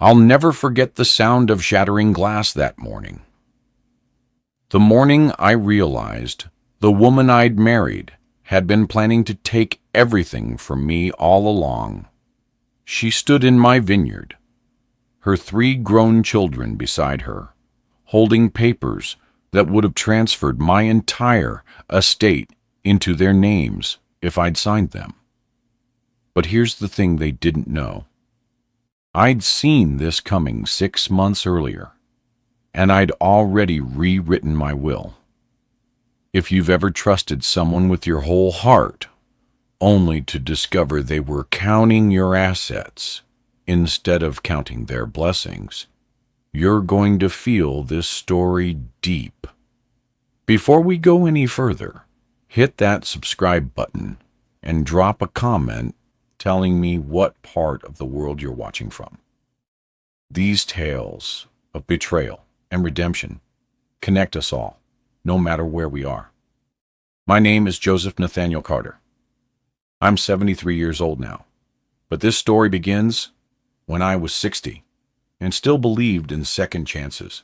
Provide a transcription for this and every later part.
I'll never forget the sound of shattering glass that morning. The morning I realized the woman I'd married had been planning to take everything from me all along. She stood in my vineyard, her 3 grown children beside her, holding papers that would have transferred my entire estate into their names if I'd signed them. But here's the thing they didn't know. I'd seen this coming 6 months earlier, and I'd already rewritten my will. If you've ever trusted someone with your whole heart, only to discover they were counting your assets instead of counting their blessings, you're going to feel this story deep. Before we go any further, hit that subscribe button and drop a comment telling me what part of the world you're watching from. These tales of betrayal and redemption connect us all, no matter where we are. My name is Joseph Nathaniel Carter. I'm 73 years old now, but this story begins when I was 60 and still believed in second chances.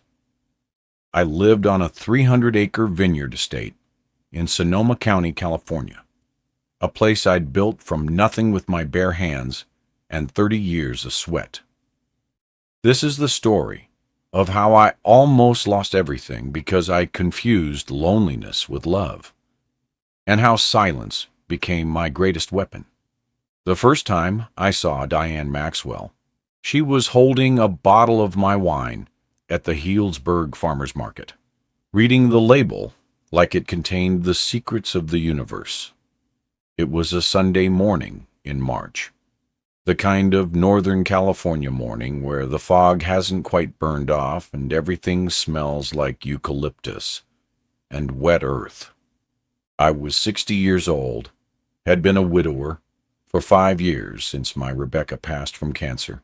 I lived on a 300-acre vineyard estate in Sonoma County, California, a place I'd built from nothing with my bare hands and 30 years of sweat. This is the story of how I almost lost everything because I confused loneliness with love, and how silence became my greatest weapon. The first time I saw Diane Maxwell, she was holding a bottle of my wine at the Healdsburg Farmers Market, reading the label like it contained the secrets of the universe. It was a Sunday morning in March, the kind of Northern California morning where the fog hasn't quite burned off and everything smells like eucalyptus and wet earth. I was 60 years old, had been a widower for 5 years since my Rebecca passed from cancer,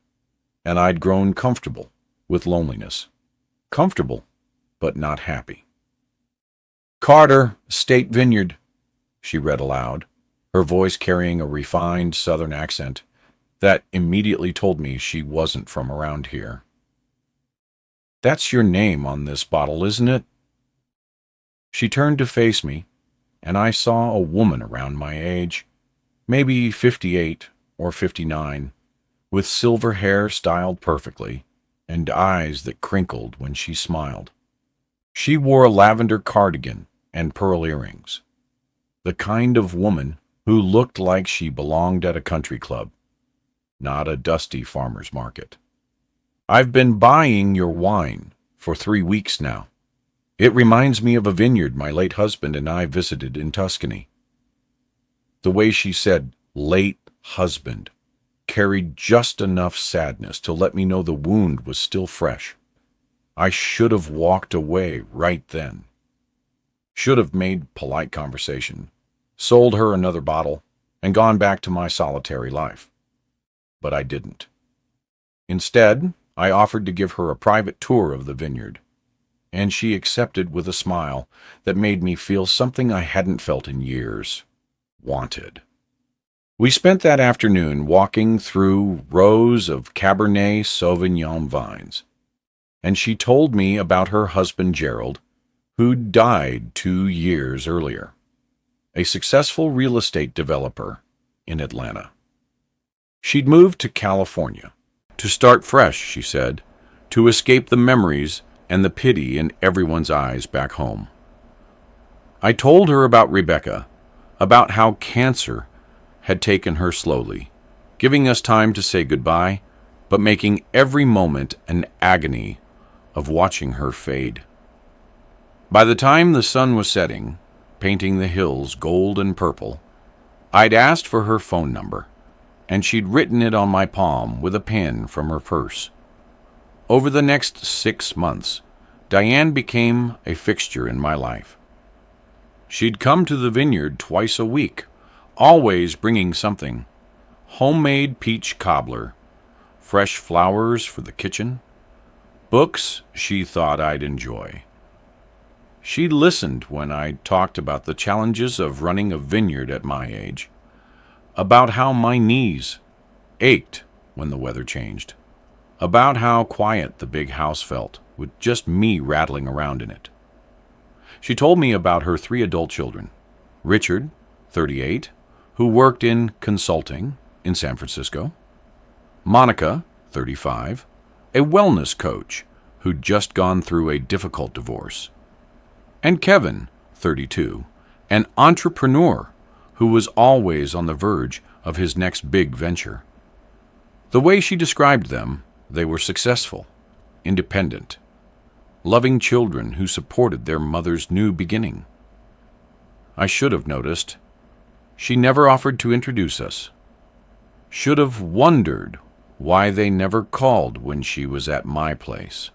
and I'd grown comfortable with loneliness. Comfortable, but not happy. "Carter, State Vineyard," she read aloud, her voice carrying a refined Southern accent that immediately told me she wasn't from around here. "That's your name on this bottle, isn't it?" She turned to face me, and I saw a woman around my age, maybe 58 or 59, with silver hair styled perfectly and eyes that crinkled when she smiled. She wore a lavender cardigan and pearl earrings, the kind of woman who looked like she belonged at a country club, not a dusty farmer's market. "I've been buying your wine for 3 weeks now. It reminds me of a vineyard my late husband and I visited in Tuscany." The way she said "late husband" carried just enough sadness to let me know the wound was still fresh. I should have walked away right then. Should have made polite conversation, sold her another bottle, and gone back to my solitary life. But I didn't. Instead, I offered to give her a private tour of the vineyard, and she accepted with a smile that made me feel something I hadn't felt in years: wanted. We spent that afternoon walking through rows of Cabernet Sauvignon vines, and she told me about her husband Gerald, who'd died 2 years earlier, a successful real estate developer in Atlanta. She'd moved to California to start fresh, she said, to escape the memories and the pity in everyone's eyes back home. I told her about Rebecca, about how cancer had taken her slowly, giving us time to say goodbye, but making every moment an agony of watching her fade. By the time the sun was setting, painting the hills gold and purple, I'd asked for her phone number, and she'd written it on my palm with a pen from her purse. Over the next 6 months, Diane became a fixture in my life. She'd come to the vineyard twice a week, always bringing something: homemade peach cobbler, fresh flowers for the kitchen, books she thought I'd enjoy. She listened when I talked about the challenges of running a vineyard at my age, about how my knees ached when the weather changed, about how quiet the big house felt, with just me rattling around in it. She told me about her 3 adult children: Richard, 38, who worked in consulting in San Francisco; Monica, 35, a wellness coach who'd just gone through a difficult divorce; and Kevin, 32, an entrepreneur who was always on the verge of his next big venture. The way she described them, they were successful, independent, loving children who supported their mother's new beginning. I should have noticed. She never offered to introduce us. Should have wondered why they never called when she was at my place.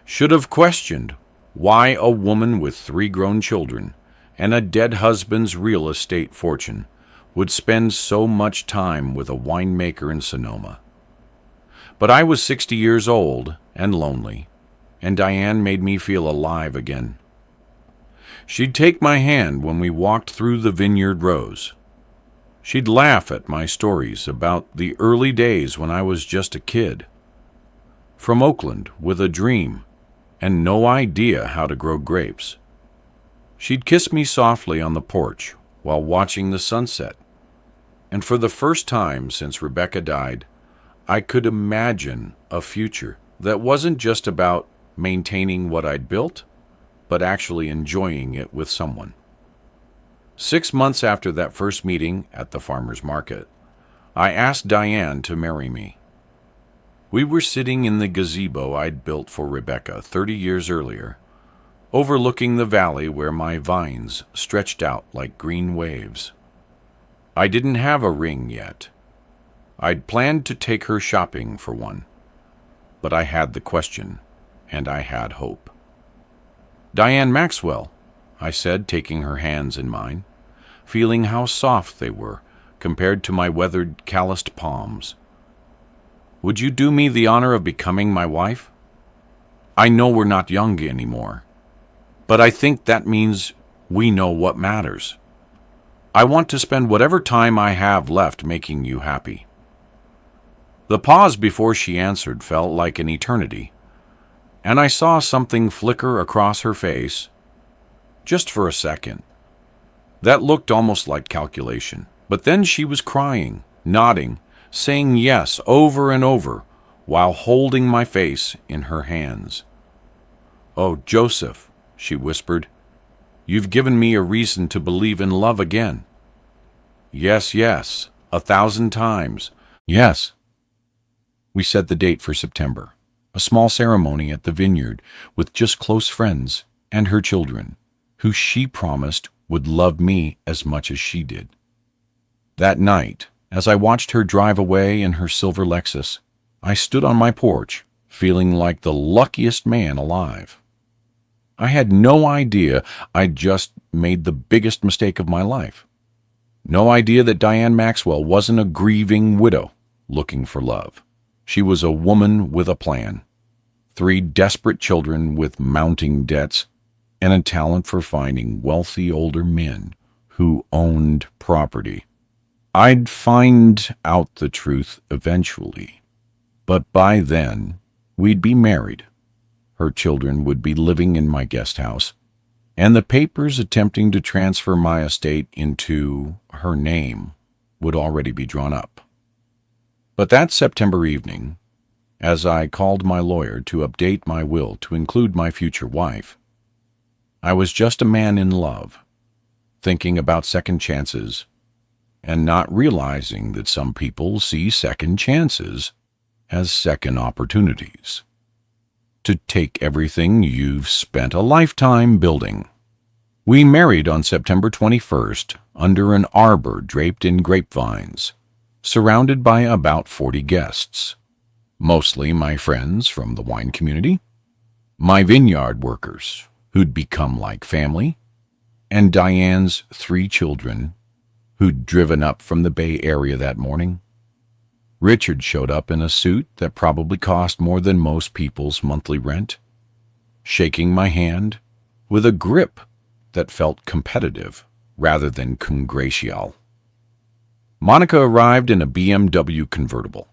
Should have questioned why a woman with 3 grown children and a dead husband's real estate fortune would spend so much time with a winemaker in Sonoma. But I was 60 years old and lonely, and Diane made me feel alive again. She'd take my hand when we walked through the vineyard rows. She'd laugh at my stories about the early days when I was just a kid, from Oakland with a dream and no idea how to grow grapes. She'd kiss me softly on the porch while watching the sunset, and for the first time since Rebecca died, I could imagine a future that wasn't just about maintaining what I'd built, but actually enjoying it with someone. 6 months after that first meeting at the farmer's market, I asked Diane to marry me. We were sitting in the gazebo I'd built for Rebecca 30 years earlier, overlooking the valley where my vines stretched out like green waves. I didn't have a ring yet. I'd planned to take her shopping for one, but I had the question, and I had hope. "Diane Maxwell," I said, taking her hands in mine, feeling how soft they were compared to my weathered, calloused palms. "Would you do me the honor of becoming my wife? I know we're not young anymore, but I think that means we know what matters. I want to spend whatever time I have left making you happy." The pause before she answered felt like an eternity, and I saw something flicker across her face, just for a second. That looked almost like calculation, but then she was crying, nodding, saying yes over and over, while holding my face in her hands. "Oh, Joseph," she whispered, "you've given me a reason to believe in love again." "Yes, yes, 1,000 times, yes." We set the date for September, a small ceremony at the vineyard with just close friends and her children, who she promised would love me as much as she did. That night, as I watched her drive away in her silver Lexus, I stood on my porch, feeling like the luckiest man alive. I had no idea I'd just made the biggest mistake of my life. No idea that Diane Maxwell wasn't a grieving widow looking for love. She was a woman with a plan, 3 desperate children with mounting debts, and a talent for finding wealthy older men who owned property. I'd find out the truth eventually, but by then we'd be married. Her children would be living in my guest house, and the papers attempting to transfer my estate into her name would already be drawn up. But that September evening, as I called my lawyer to update my will to include my future wife, I was just a man in love, thinking about second chances, and not realizing that some people see second chances as second opportunities to take everything you've spent a lifetime building. We married on September 21st under an arbor draped in grapevines, surrounded by about 40 guests, mostly my friends from the wine community, my vineyard workers who'd become like family, and Diane's 3 children who'd driven up from the Bay Area that morning. Richard showed up in a suit that probably cost more than most people's monthly rent, shaking my hand with a grip that felt competitive rather than congracial. Monica arrived in a BMW convertible,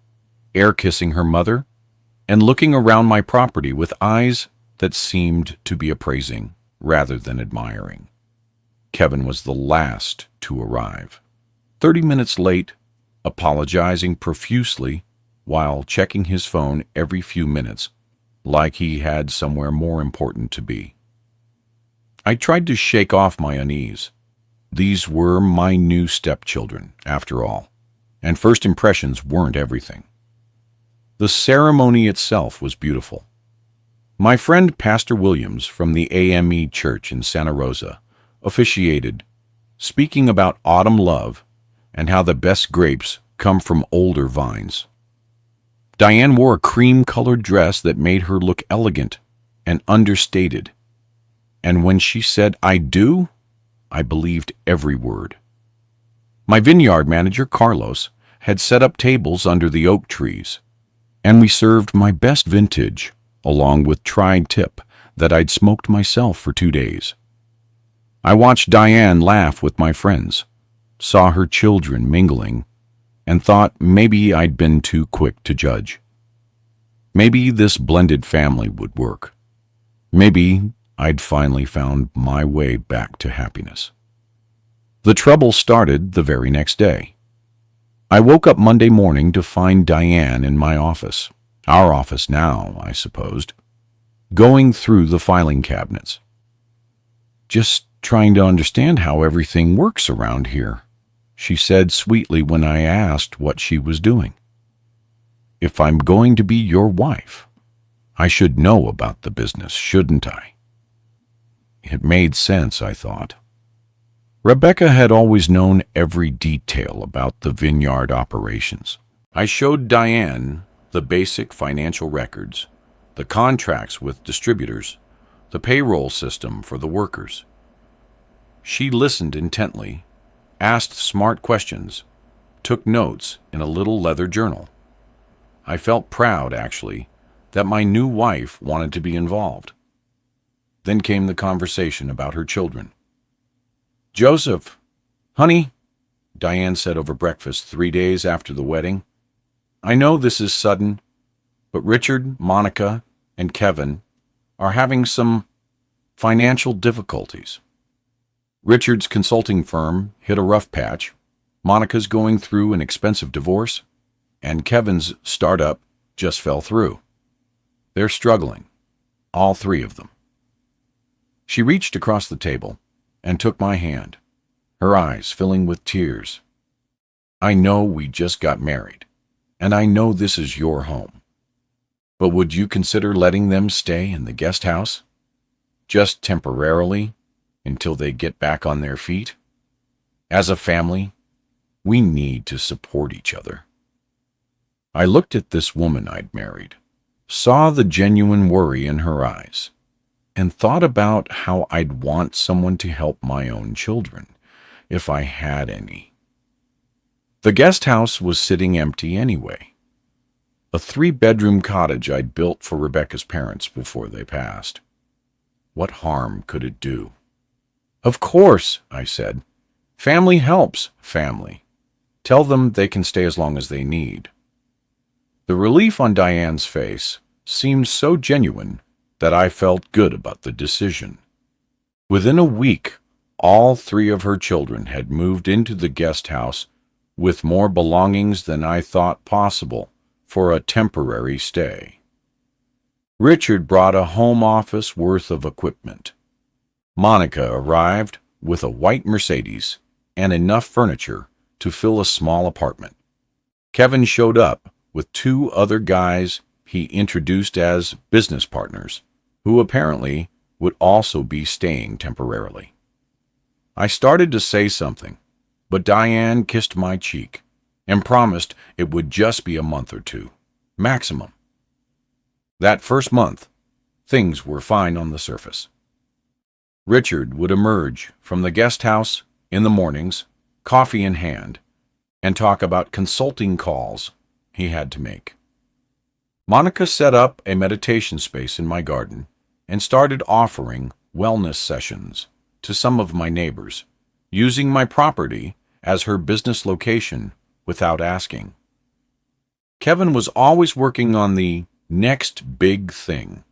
air-kissing her mother, and looking around my property with eyes that seemed to be appraising rather than admiring. Kevin was the last to arrive. 30 minutes late, apologizing profusely while checking his phone every few minutes, like he had somewhere more important to be. I tried to shake off my unease. These were my new stepchildren, after all, and first impressions weren't everything. The ceremony itself was beautiful. My friend Pastor Williams from the AME Church in Santa Rosa officiated, speaking about autumn love and how the best grapes come from older vines. Diane wore a cream-colored dress that made her look elegant and understated, and when she said, "I do," I believed every word. My vineyard manager, Carlos, had set up tables under the oak trees, and we served my best vintage, along with tri-tip that I'd smoked myself for 2 days. I watched Diane laugh with my friends, saw her children mingling, and thought maybe I'd been too quick to judge. Maybe this blended family would work. Maybe I'd finally found my way back to happiness. The trouble started the very next day. I woke up Monday morning to find Diane in my office, our office now, I supposed, going through the filing cabinets. "Just trying to understand how everything works around here," she said sweetly when I asked what she was doing. "If I'm going to be your wife, I should know about the business, shouldn't I?" It made sense, I thought. Rebecca had always known every detail about the vineyard operations. I showed Diane the basic financial records, the contracts with distributors, the payroll system for the workers. She listened intently, asked smart questions, took notes in a little leather journal. I felt proud, actually, that my new wife wanted to be involved. Then came the conversation about her children. "Joseph, honey," Diane said over breakfast 3 days after the wedding, "I know this is sudden, but Richard, Monica, and Kevin are having some financial difficulties. Richard's consulting firm hit a rough patch, Monica's going through an expensive divorce, and Kevin's startup just fell through. They're struggling, all 3 of them." She reached across the table and took my hand, her eyes filling with tears. "I know we just got married, and I know this is your home. But would you consider letting them stay in the guest house? Just temporarily, until they get back on their feet? As a family, we need to support each other." I looked at this woman I'd married, saw the genuine worry in her eyes, and thought about how I'd want someone to help my own children, if I had any. The guest house was sitting empty anyway, a 3-bedroom cottage I'd built for Rebecca's parents before they passed. What harm could it do? "Of course," I said. "Family helps family. Tell them they can stay as long as they need." The relief on Diane's face seemed so genuine that I felt good about the decision. Within a week, all 3 of her children had moved into the guest house with more belongings than I thought possible for a temporary stay. Richard brought a home office worth of equipment. Monica arrived with a white Mercedes and enough furniture to fill a small apartment. Kevin showed up with 2 other guys he introduced as business partners, who apparently would also be staying temporarily. I started to say something, but Diane kissed my cheek and promised it would just be a month or 2, maximum. That first month, things were fine on the surface. Richard would emerge from the guest house in the mornings, coffee in hand, and talk about consulting calls he had to make. Monica set up a meditation space in my garden and started offering wellness sessions to some of my neighbors, using my property as her business location without asking. Kevin was always working on the next big thing,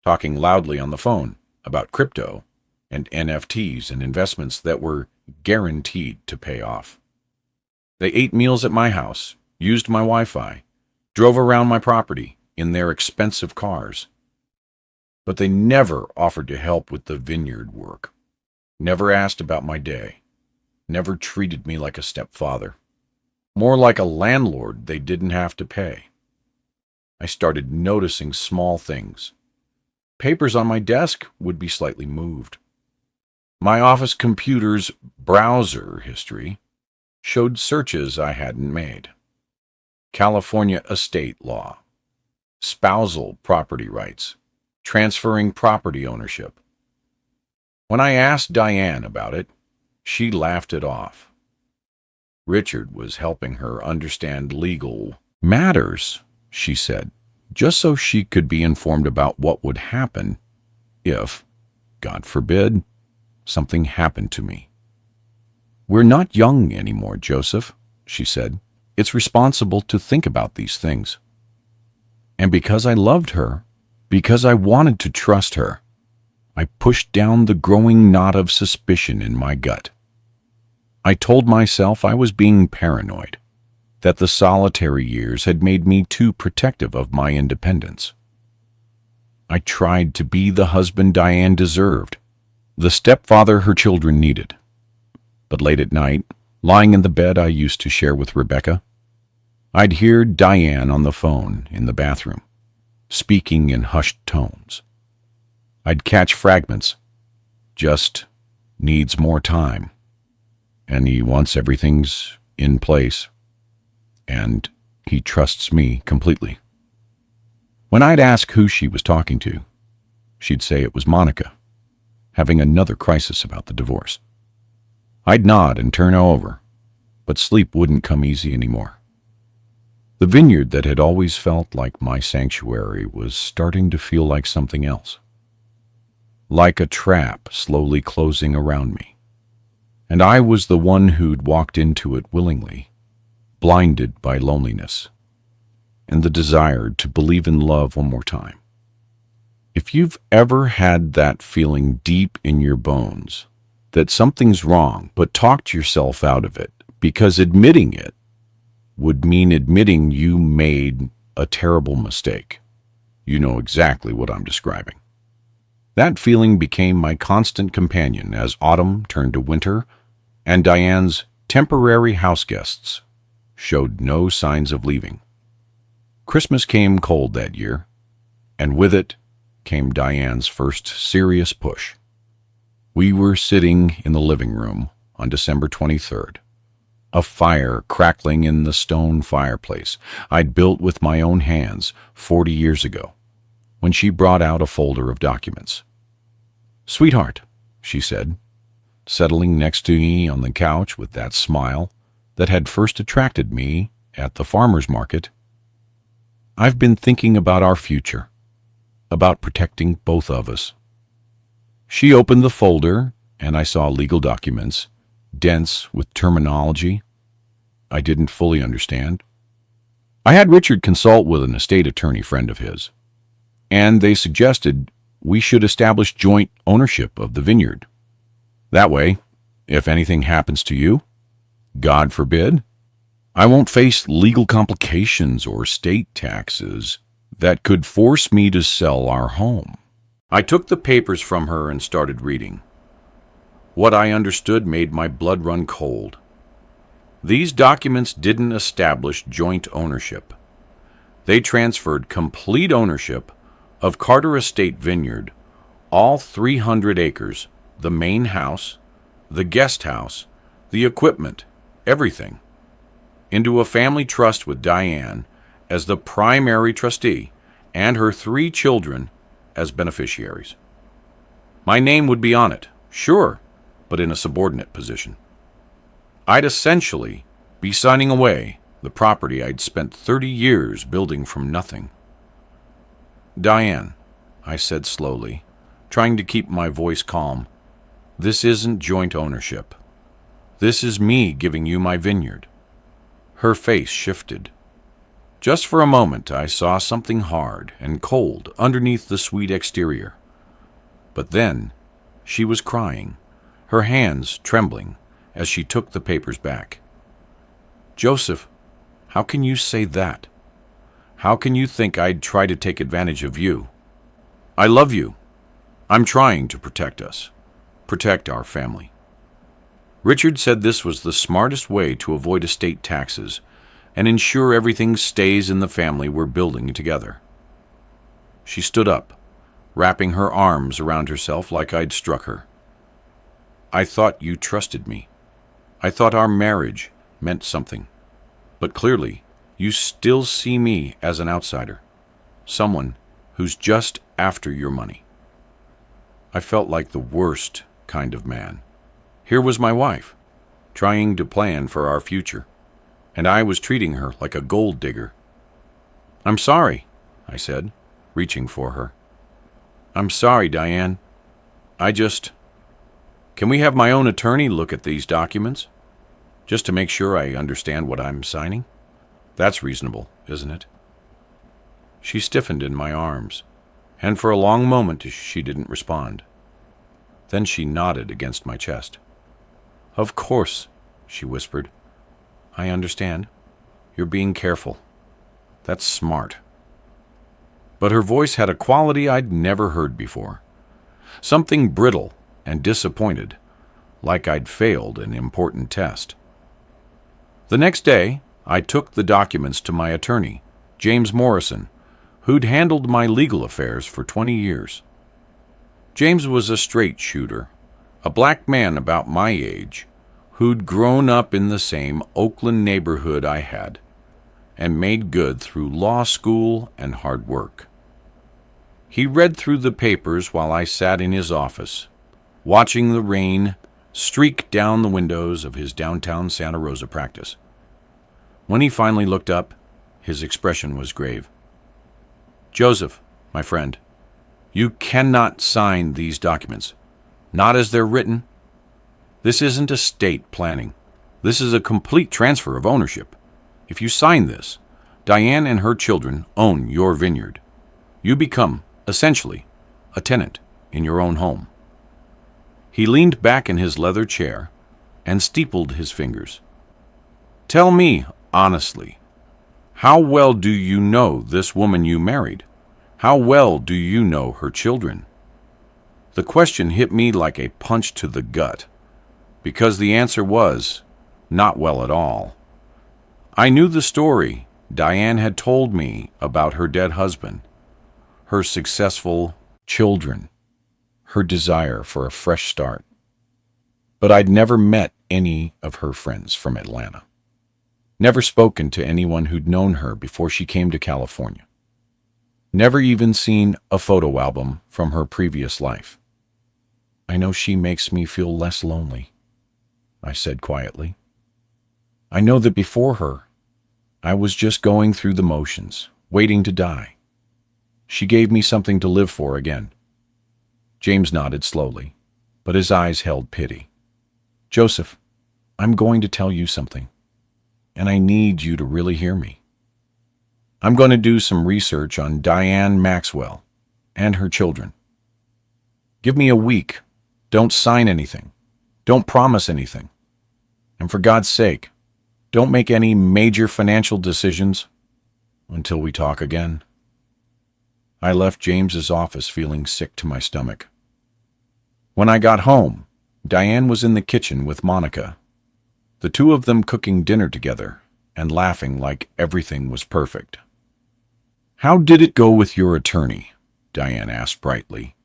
talking loudly on the phone about crypto and NFTs and investments that were guaranteed to pay off. They ate meals at my house, used my Wi-Fi, drove around my property in their expensive cars. But they never offered to help with the vineyard work, never asked about my day, never treated me like a stepfather, more like a landlord they didn't have to pay. I started noticing small things. Papers on my desk would be slightly moved. My office computer's browser history showed searches I hadn't made. California estate law, spousal property rights, transferring property ownership. When I asked Diane about it, she laughed it off. Richard was helping her understand legal matters, she said, just so she could be informed about what would happen if, God forbid, something happened to me. We're not young anymore, Joseph, she said. It's responsible to think about these things. And because I loved her, because I wanted to trust her, I pushed down the growing knot of suspicion in my gut. I told myself I was being paranoid, that the solitary years had made me too protective of my independence. I tried to be the husband Diane deserved, the stepfather her children needed. But late at night, lying in the bed I used to share with Rebecca, I'd hear Diane on the phone in the bathroom, speaking in hushed tones. I'd catch fragments. Just needs more time. And he wants everything's in place. And he trusts me completely. When I'd ask who she was talking to, she'd say it was Monica, having another crisis about the divorce. I'd nod and turn over, but sleep wouldn't come easy anymore. The vineyard that had always felt like my sanctuary was starting to feel like something else. Like a trap slowly closing around me. And I was the one who'd walked into it willingly, blinded by loneliness and the desire to believe in love one more time. If you've ever had that feeling deep in your bones that something's wrong, but talked yourself out of it because admitting it would mean admitting you made a terrible mistake, you know exactly what I'm describing. That feeling became my constant companion as autumn turned to winter and Diane's temporary house guests showed no signs of leaving. Christmas came cold that year, and with it came Diane's first serious push. We were sitting in the living room on December 23rd, a fire crackling in the stone fireplace I'd built with my own hands 40 years ago, when she brought out a folder of documents. "Sweetheart," she said, settling next to me on the couch with that smile that had first attracted me at the farmer's market, "I've been thinking about our future, about protecting both of us." She opened the folder, and I saw legal documents, dense with terminology I didn't fully understand. I had Richard consult with an estate attorney friend of his, and they suggested we should establish joint ownership of the vineyard. That way, if anything happens to you, God forbid, I won't face legal complications or state taxes that could force me to sell our home. I took the papers from her and started reading. What I understood made my blood run cold. These documents didn't establish joint ownership. They transferred complete ownership of Carter Estate Vineyard, all 300 acres, the main house, the guest house, the equipment, everything, into a family trust with Diane as the primary trustee and her 3 children as beneficiaries. My name would be on it, sure, but in a subordinate position. I'd essentially be signing away the property I'd spent 30 years building from nothing. "Diane," I said slowly, trying to keep my voice calm, "this isn't joint ownership. This is me giving you my vineyard." Her face shifted. Just for a moment, I saw something hard and cold underneath the sweet exterior. But then, she was crying, her hands trembling as she took the papers back. "Joseph, how can you say that? How can you think I'd try to take advantage of you? I love you. I'm trying to protect us, protect our family." Richard said this was the smartest way to avoid estate taxes and ensure everything stays in the family we're building together. She stood up, wrapping her arms around herself like I'd struck her. "I thought you trusted me. I thought our marriage meant something. But clearly, you still see me as an outsider, someone who's just after your money." I felt like the worst kind of man. Here was my wife, trying to plan for our future, and I was treating her like a gold digger. "I'm sorry," I said, reaching for her. "I'm sorry, Diane. Can we have my own attorney look at these documents? Just to make sure I understand what I'm signing? That's reasonable, isn't it?" She stiffened in my arms, and for a long moment she didn't respond. Then she nodded against my chest. "Of course," she whispered. "I understand. You're being careful. That's smart." But her voice had a quality I'd never heard before. Something brittle and disappointed, like I'd failed an important test. The next day, I took the documents to my attorney, James Morrison, who'd handled my legal affairs for 20 years. James was a straight shooter, a black man about my age, who'd grown up in the same Oakland neighborhood I had, and made good through law school and hard work. He read through the papers while I sat in his office, watching the rain streak down the windows of his downtown Santa Rosa practice. When he finally looked up, his expression was grave. "Joseph, my friend, you cannot sign these documents, not as they're written. This isn't estate planning. This is a complete transfer of ownership. If you sign this, Diane and her children own your vineyard. You become, essentially, a tenant in your own home." He leaned back in his leather chair and steepled his fingers. "Tell me, honestly, how well do you know this woman you married? How well do you know her children?" The question hit me like a punch to the gut, because the answer was, not well at all. I knew the story Diane had told me about her dead husband, her successful children, her desire for a fresh start. But I'd never met any of her friends from Atlanta. Never spoken to anyone who'd known her before she came to California. Never even seen a photo album from her previous life. "I know she makes me feel less lonely," I said quietly. "I know that before her, I was just going through the motions, waiting to die. She gave me something to live for again." James nodded slowly, but his eyes held pity. "Joseph, I'm going to tell you something, and I need you to really hear me. I'm going to do some research on Diane Maxwell and her children. Give me a week. Don't sign anything. Don't promise anything. And for God's sake, don't make any major financial decisions until we talk again." I left James's office feeling sick to my stomach. When I got home, Diane was in the kitchen with Monica, the two of them cooking dinner together and laughing like everything was perfect. "How did it go with your attorney?" Diane asked brightly,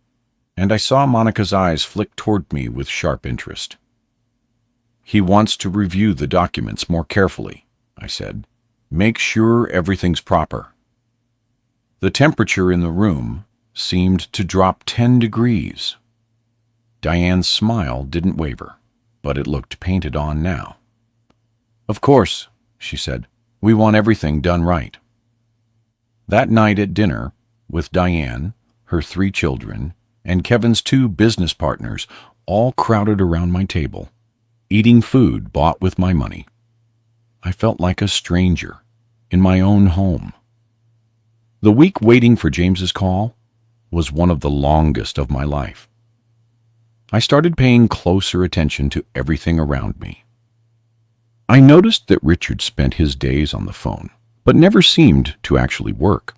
and I saw Monica's eyes flick toward me with sharp interest. "He wants to review the documents more carefully," I said. "Make sure everything's proper." The temperature in the room seemed to drop 10 degrees. Diane's smile didn't waver, but it looked painted on now. "Of course," she said, "we want everything done right." That night at dinner, with Diane, her 3 children, and Kevin's 2 business partners, all crowded around my table, eating food bought with my money, I felt like a stranger in my own home. The week waiting for James's call was one of the longest of my life. I started paying closer attention to everything around me. I noticed that Richard spent his days on the phone, but never seemed to actually work.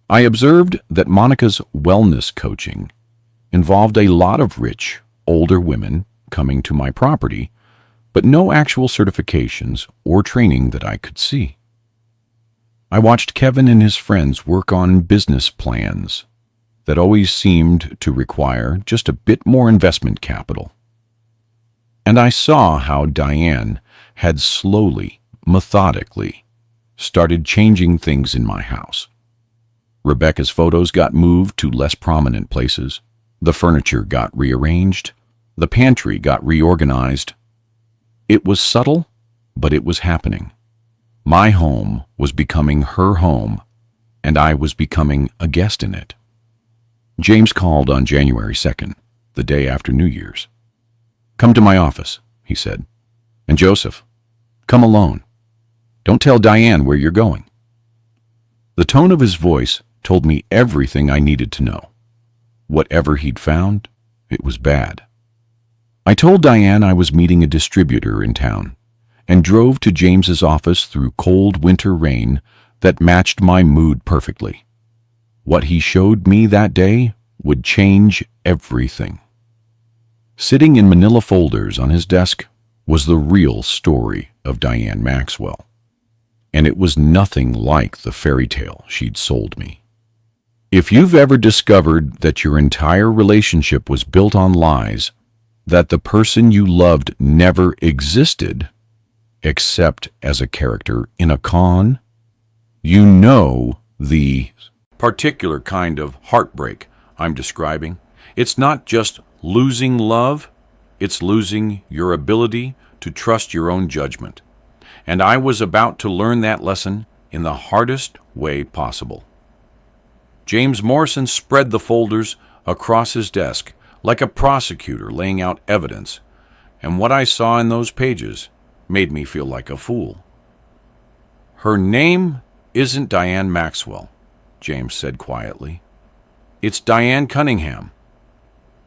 I observed that Monica's wellness coaching involved a lot of rich, older women coming to my property, but no actual certifications or training that I could see. I watched Kevin and his friends work on business plans that always seemed to require just a bit more investment capital. And I saw how Diane had slowly, methodically, started changing things in my house. Rebecca's photos got moved to less prominent places. The furniture got rearranged. The pantry got reorganized. It was subtle, but it was happening. My home was becoming her home, and I was becoming a guest in it. James called on January 2nd, the day after New Year's. "Come to my office," he said. "And Joseph, come alone. Don't tell Diane where you're going." The tone of his voice told me everything I needed to know. Whatever he'd found, it was bad. I told Diane I was meeting a distributor in town and drove to James's office through cold winter rain that matched my mood perfectly. What he showed me that day would change everything. Sitting in manila folders on his desk was the real story of Diane Maxwell, and it was nothing like the fairy tale she'd sold me. If you've ever discovered that your entire relationship was built on lies, that the person you loved never existed except as a character in a con, you know the particular kind of heartbreak I'm describing. It's not just losing love, it's losing your ability to trust your own judgment. And I was about to learn that lesson in the hardest way possible. James Morrison spread the folders across his desk like a prosecutor laying out evidence, and what I saw in those pages made me feel like a fool. "Her name isn't Diane Maxwell," James said quietly. "It's Diane Cunningham.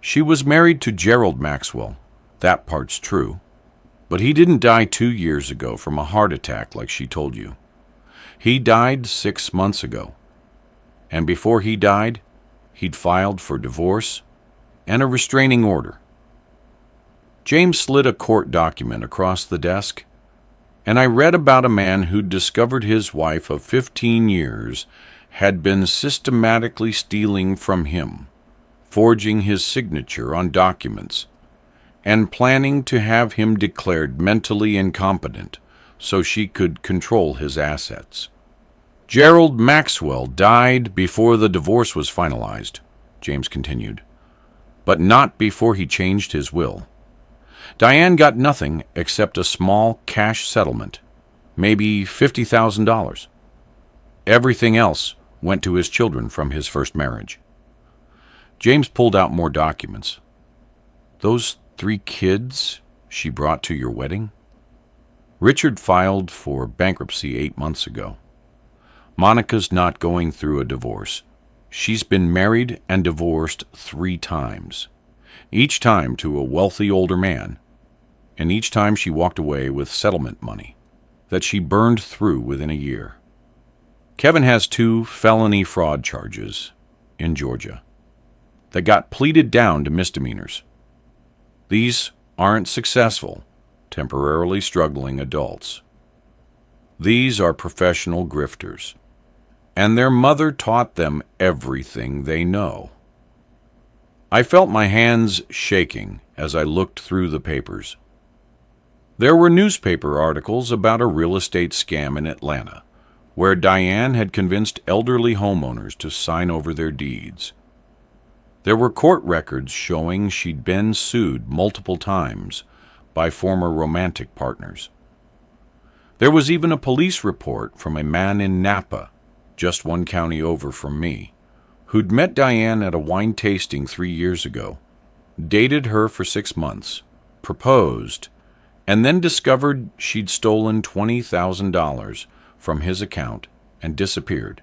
She was married to Gerald Maxwell. That part's true. But he didn't die 2 years ago from a heart attack like she told you. He died 6 months ago. And before he died, he'd filed for divorce and a restraining order." James slid a court document across the desk, and I read about a man who'd discovered his wife of 15 years had been systematically stealing from him, forging his signature on documents, and planning to have him declared mentally incompetent so she could control his assets. "Gerald Maxwell died before the divorce was finalized," James continued, "but not before he changed his will. Diane got nothing except a small cash settlement, maybe $50,000. Everything else went to his children from his first marriage." James pulled out more documents. "Those 3 kids she brought to your wedding? Richard filed for bankruptcy 8 months ago. Monica's not going through a divorce. She's been married and divorced 3 times, each time to a wealthy older man, and each time she walked away with settlement money that she burned through within a year. Kevin has 2 felony fraud charges in Georgia that got pleaded down to misdemeanors. These aren't successful, temporarily struggling adults. These are professional grifters, and their mother taught them everything they know." I felt my hands shaking as I looked through the papers. There were newspaper articles about a real estate scam in Atlanta, where Diane had convinced elderly homeowners to sign over their deeds. There were court records showing she'd been sued multiple times by former romantic partners. There was even a police report from a man in Napa, just 1 county over from me, who'd met Diane at a wine tasting 3 years ago, dated her for 6 months, proposed, and then discovered she'd stolen $20,000 from his account and disappeared.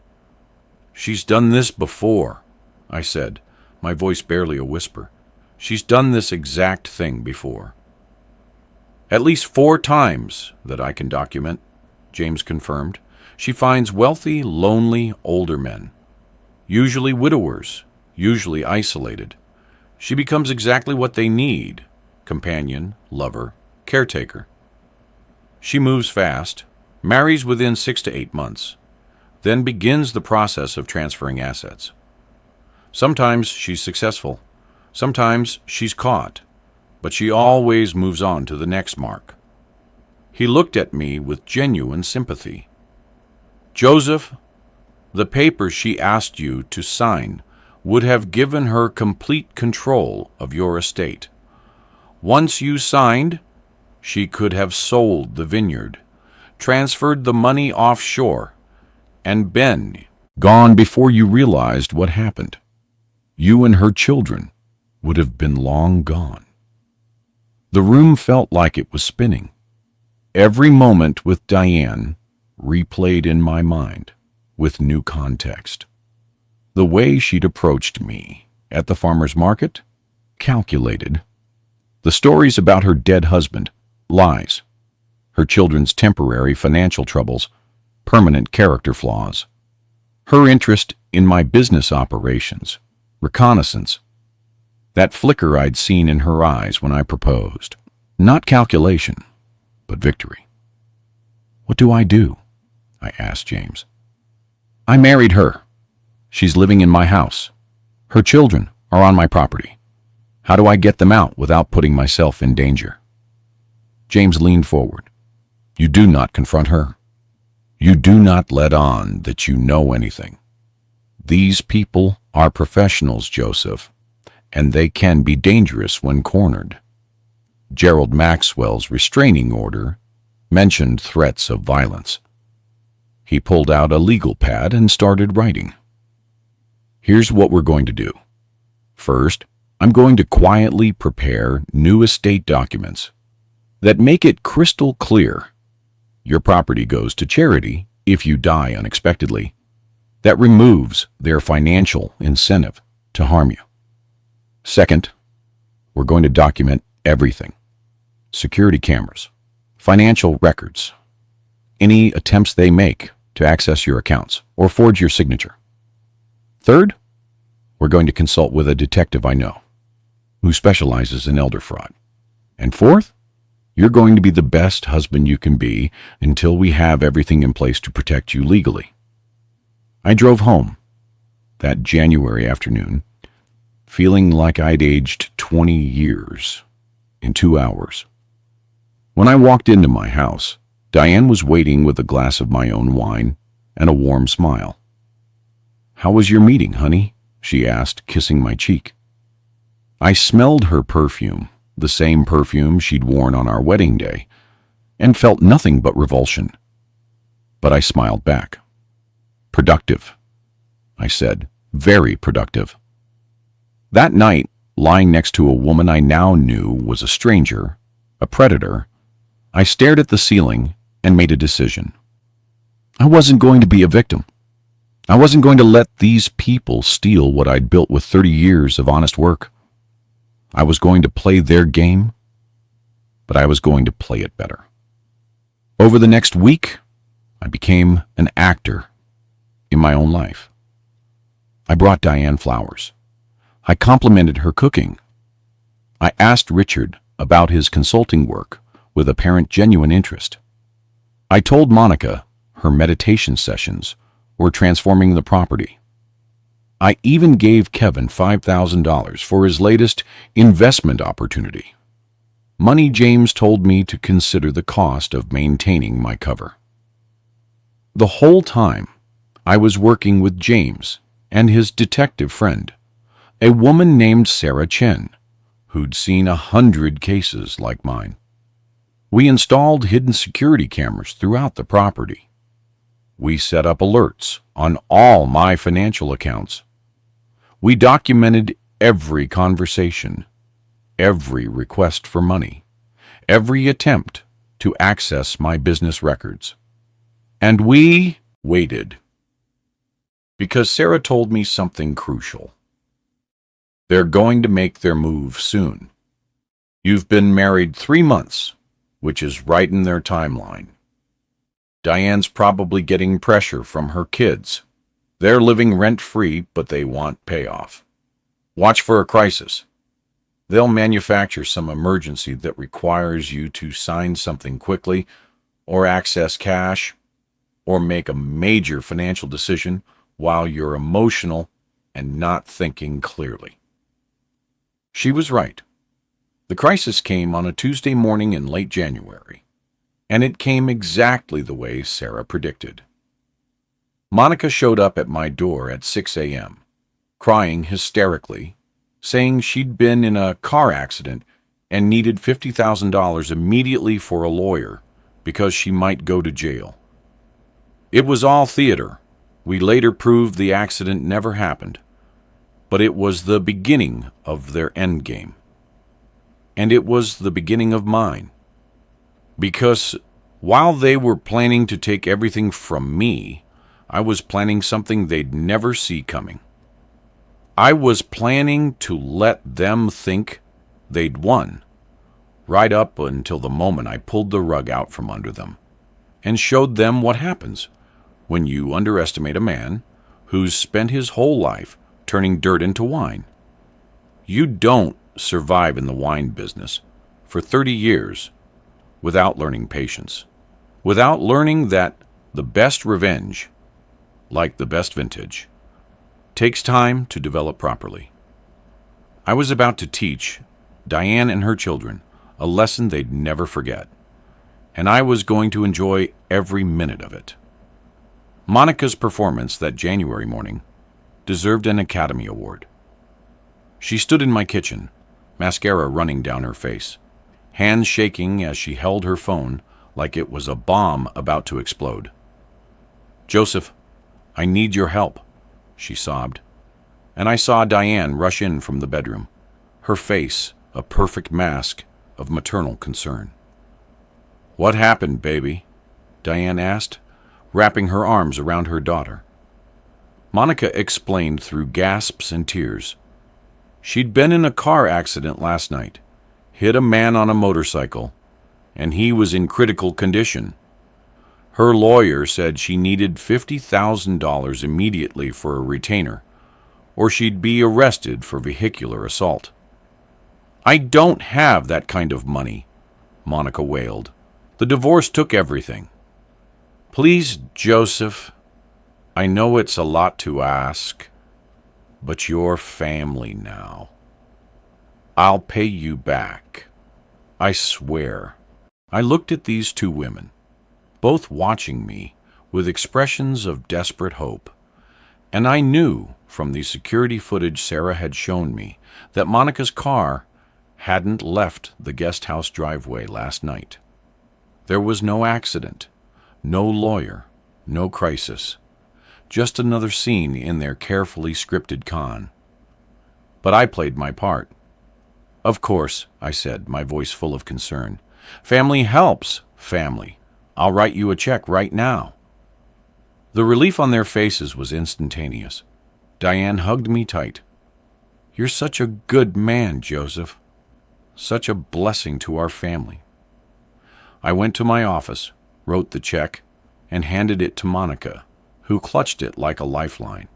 "She's done this before," I said, my voice barely a whisper. "She's done this exact thing before." "At least 4 times that I can document," James confirmed. "She finds wealthy, lonely, older men, usually widowers, usually isolated. She becomes exactly what they need: companion, lover, caretaker. She moves fast, marries within 6 to 8 months, then begins the process of transferring assets. Sometimes she's successful, sometimes she's caught, but she always moves on to the next mark." He looked at me with genuine sympathy. "Joseph, the papers she asked you to sign would have given her complete control of your estate. Once you signed, she could have sold the vineyard, transferred the money offshore, and been gone before you realized what happened. You and her children would have been long gone." The room felt like it was spinning. Every moment with Diane replayed in my mind with new context. The way she'd approached me at the farmer's market, calculated. The stories about her dead husband, lies. Her children's temporary financial troubles, permanent character flaws. Her interest in my business operations, reconnaissance. That flicker I'd seen in her eyes when I proposed. Not calculation, but victory. "What do I do?" I asked James. "I married her. She's living in my house. Her children are on my property. How do I get them out without putting myself in danger?" James leaned forward. "You do not confront her. You do not let on that you know anything. These people are professionals, Joseph, and they can be dangerous when cornered. Gerald Maxwell's restraining order mentioned threats of violence." He pulled out a legal pad and started writing. "Here's what we're going to do. First, I'm going to quietly prepare new estate documents that make it crystal clear your property goes to charity if you die unexpectedly. That removes their financial incentive to harm you. Second, we're going to document everything: security cameras, financial records, any attempts they make to access your accounts or forge your signature. Third, we're going to consult with a detective I know who specializes in elder fraud. And fourth, you're going to be the best husband you can be until we have everything in place to protect you legally." I drove home that January afternoon, feeling like I'd aged 20 years in 2 hours. When I walked into my house, Diane was waiting with a glass of my own wine and a warm smile. "How was your meeting, honey?" she asked, kissing my cheek. I smelled her perfume, the same perfume she'd worn on our wedding day, and felt nothing but revulsion. But I smiled back. "Productive," I said, "very productive." That night, lying next to a woman I now knew was a stranger, a predator, I stared at the ceiling and made a decision. I wasn't going to be a victim. I wasn't going to let these people steal what I'd built with 30 years of honest work. I was going to play their game, but I was going to play it better. Over the next week, I became an actor in my own life. I brought Diane flowers. I complimented her cooking. I asked Richard about his consulting work with apparent genuine interest. I told Monica her meditation sessions were transforming the property. I even gave Kevin $5,000 for his latest investment opportunity. Money James told me to consider the cost of maintaining my cover. The whole time, I was working with James and his detective friend, a woman named Sarah Chen, who'd seen 100 cases like mine. We installed hidden security cameras throughout the property. We set up alerts on all my financial accounts. We documented every conversation, every request for money, every attempt to access my business records. And we waited, because Sarah told me something crucial. They're going to make their move soon. You've been married 3 months, which is right in their timeline. Diane's probably getting pressure from her kids. They're living rent-free, but they want payoff. Watch for a crisis. They'll manufacture some emergency that requires you to sign something quickly, or access cash, or make a major financial decision while you're emotional and not thinking clearly. She was right. The crisis came on a Tuesday morning in late January, and it came exactly the way Sarah predicted. Monica showed up at my door at 6 a.m., crying hysterically, saying she'd been in a car accident and needed $50,000 immediately for a lawyer because she might go to jail. It was all theater. We later proved the accident never happened, but it was the beginning of their endgame. And it was the beginning of mine. Because while they were planning to take everything from me, I was planning something they'd never see coming. I was planning to let them think they'd won, right up until the moment I pulled the rug out from under them and showed them what happens when you underestimate a man who's spent his whole life turning dirt into wine. You don't survive in the wine business for 30 years without learning patience, without learning that the best revenge, like the best vintage, takes time to develop properly. I was about to teach Diane and her children a lesson they'd never forget, and I was going to enjoy every minute of it. Monica's performance that January morning deserved an Academy Award. She stood in my kitchen, mascara running down her face, hands shaking as she held her phone like it was a bomb about to explode. "Joseph, I need your help," she sobbed, and I saw Diane rush in from the bedroom, her face a perfect mask of maternal concern. "What happened, baby?" Diane asked, wrapping her arms around her daughter. Monica explained through gasps and tears. She'd been in a car accident last night, hit a man on a motorcycle, and he was in critical condition. Her lawyer said she needed $50,000 immediately for a retainer, or she'd be arrested for vehicular assault. "I don't have that kind of money," Monica wailed. "The divorce took everything." "Please, Joseph, I know it's a lot to ask, but you're family now. I'll pay you back. I swear." I looked at these two women, both watching me with expressions of desperate hope, and I knew from the security footage Sarah had shown me that Monica's car hadn't left the guest house driveway last night. There was no accident, no lawyer, no crisis, just another scene in their carefully scripted con. But I played my part. "Of course," I said, my voice full of concern. "Family helps family. I'll write you a check right now." The relief on their faces was instantaneous. Diane hugged me tight. "You're such a good man, Joseph. Such a blessing to our family." I went to my office, wrote the check, and handed it to Monica, who clutched it like a lifeline.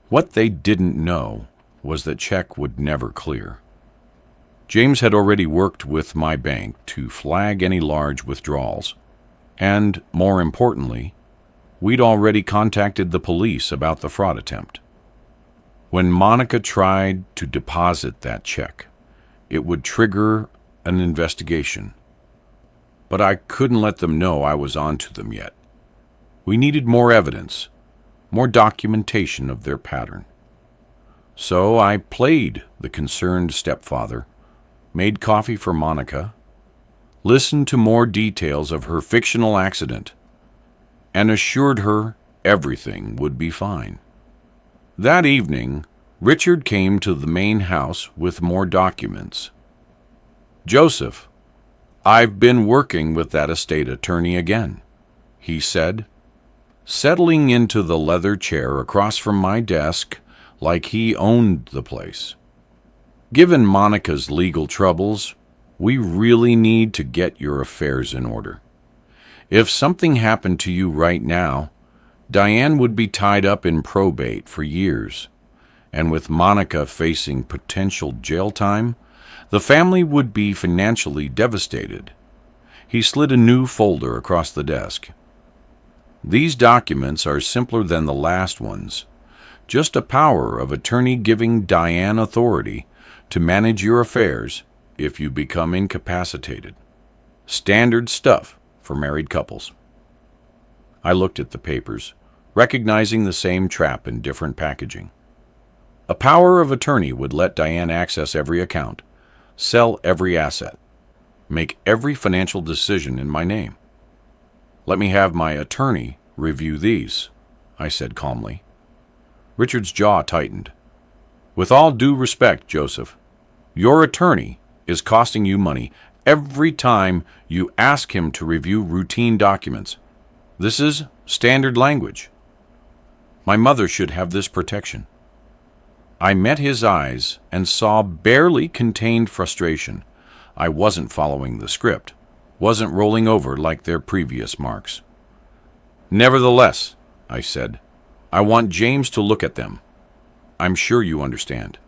What they didn't know was that check would never clear. James had already worked with my bank to flag any large withdrawals, and, more importantly, we'd already contacted the police about the fraud attempt. When Monica tried to deposit that check, it would trigger an investigation. But I couldn't let them know I was onto them yet. We needed more evidence, more documentation of their pattern. So I played the concerned stepfather, made coffee for Monica, listened to more details of her fictional accident, and assured her everything would be fine. That evening, Richard came to the main house with more documents. "Joseph, I've been working with that estate attorney again. he said, settling into the leather chair across from my desk like he owned the place. Given Monica's legal troubles, we really need to get your affairs in order. If something happened to you right now, Diane would be tied up in probate for years, and with Monica facing potential jail time, the family would be financially devastated. He slid a new folder across the desk. These documents are simpler than the last ones, just a power of attorney giving Diane authority to manage your affairs if you become incapacitated. Standard stuff for married couples. I looked at the papers, recognizing the same trap in different packaging. A power of attorney would let Diane access every account, sell every asset, make every financial decision in my name. Let me have my attorney review these, I said calmly. Richard's jaw tightened. With all due respect, Joseph, your attorney is costing you money every time you ask him to review routine documents. This is standard language. My mother should have this protection. I met his eyes and saw barely contained frustration. I wasn't following the script, wasn't rolling over like their previous marks. Nevertheless, I said, I want James to look at them. I'm sure you understand.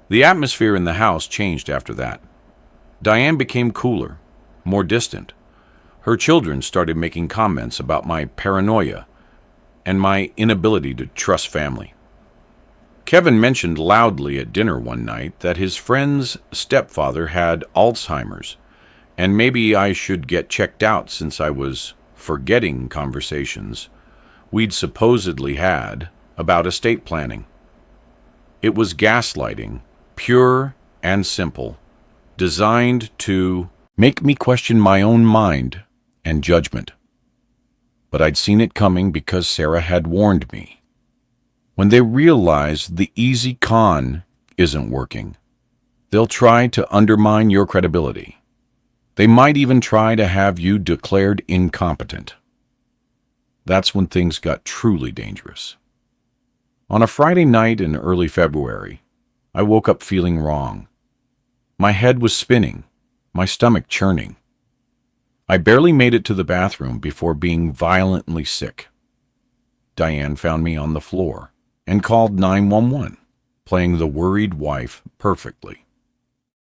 The atmosphere in the house changed after that. Diane became cooler, more distant. Her children started making comments about my paranoia and my inability to trust family. Kevin mentioned loudly at dinner one night that his friend's stepfather had Alzheimer's, and maybe I should get checked out since I was forgetting conversations we'd supposedly had about estate planning. It was gaslighting, pure and simple, designed to make me question my own mind and judgment. But I'd seen it coming because Sarah had warned me. When they realize the easy con isn't working, they'll try to undermine your credibility. They might even try to have you declared incompetent. That's when things got truly dangerous. On a Friday night in early February, I woke up feeling wrong. My head was spinning, my stomach churning. I barely made it to the bathroom before being violently sick. Diane found me on the floor and called 911, playing the worried wife perfectly.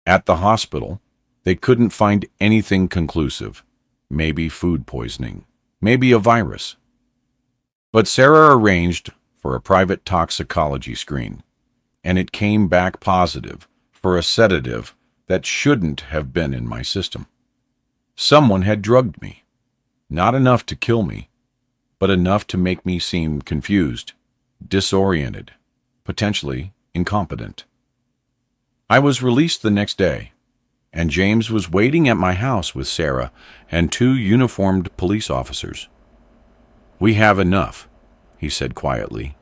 At the hospital, they couldn't find anything conclusive. Maybe food poisoning, maybe a virus. But Sarah arranged for a private toxicology screen, and it came back positive for a sedative that shouldn't have been in my system. Someone had drugged me, not enough to kill me, but enough to make me seem confused, disoriented, potentially incompetent. I was released the next day, and James was waiting at my house with Sarah and 2 uniformed police officers. "We have enough," he said quietly.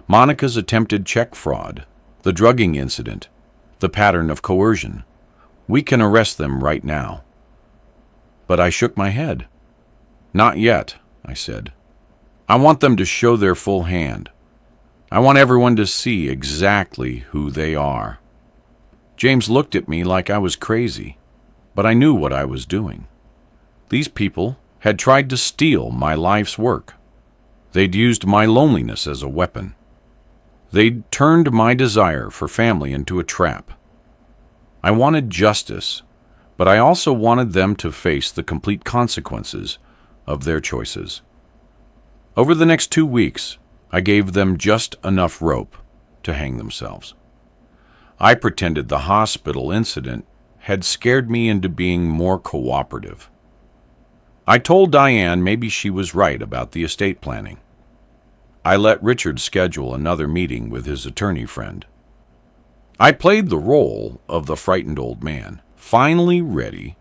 "Monica's attempted check fraud, the drugging incident, the pattern of coercion. We can arrest them right now." But I shook my head. "Not yet," I said. "I want them to show their full hand. I want everyone to see exactly who they are." James looked at me like I was crazy, but I knew what I was doing. These people had tried to steal my life's work. They'd used my loneliness as a weapon. They'd turned my desire for family into a trap. I wanted justice, but I also wanted them to face the complete consequences of their choices. Over the next 2 weeks, I gave them just enough rope to hang themselves. I pretended the hospital incident had scared me into being more cooperative. I told Diane maybe she was right about the estate planning. I let Richard schedule another meeting with his attorney friend. I played the role of the frightened old man, finally ready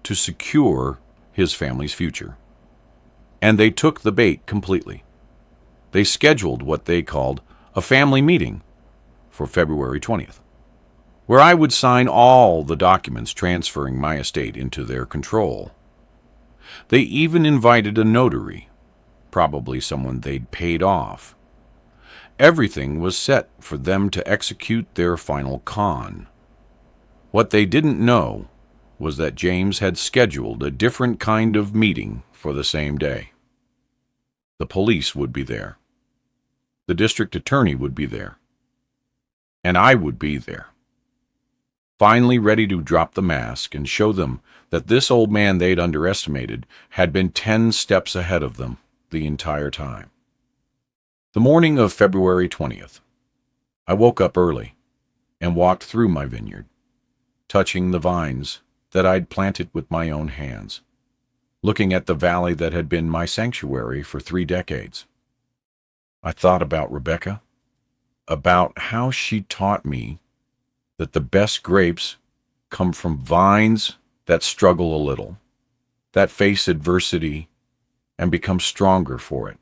to secure his family's future. And they took the bait completely. They scheduled what they called a family meeting for February 20th, where I would sign all the documents transferring my estate into their control. They even invited a notary, probably someone they'd paid off. Everything was set for them to execute their final con. What they didn't know was that James had scheduled a different kind of meeting for the same day. The police would be there. The district attorney would be there. And I would be there. Finally ready to drop the mask and show them that this old man they'd underestimated had been 10 steps ahead of them the entire time. The morning of February 20th, I woke up early and walked through my vineyard, touching the vines that I'd planted with my own hands, looking at the valley that had been my sanctuary for 3 decades. I thought about Rebecca, about how she taught me that the best grapes come from vines that struggle a little, that face adversity and become stronger for it.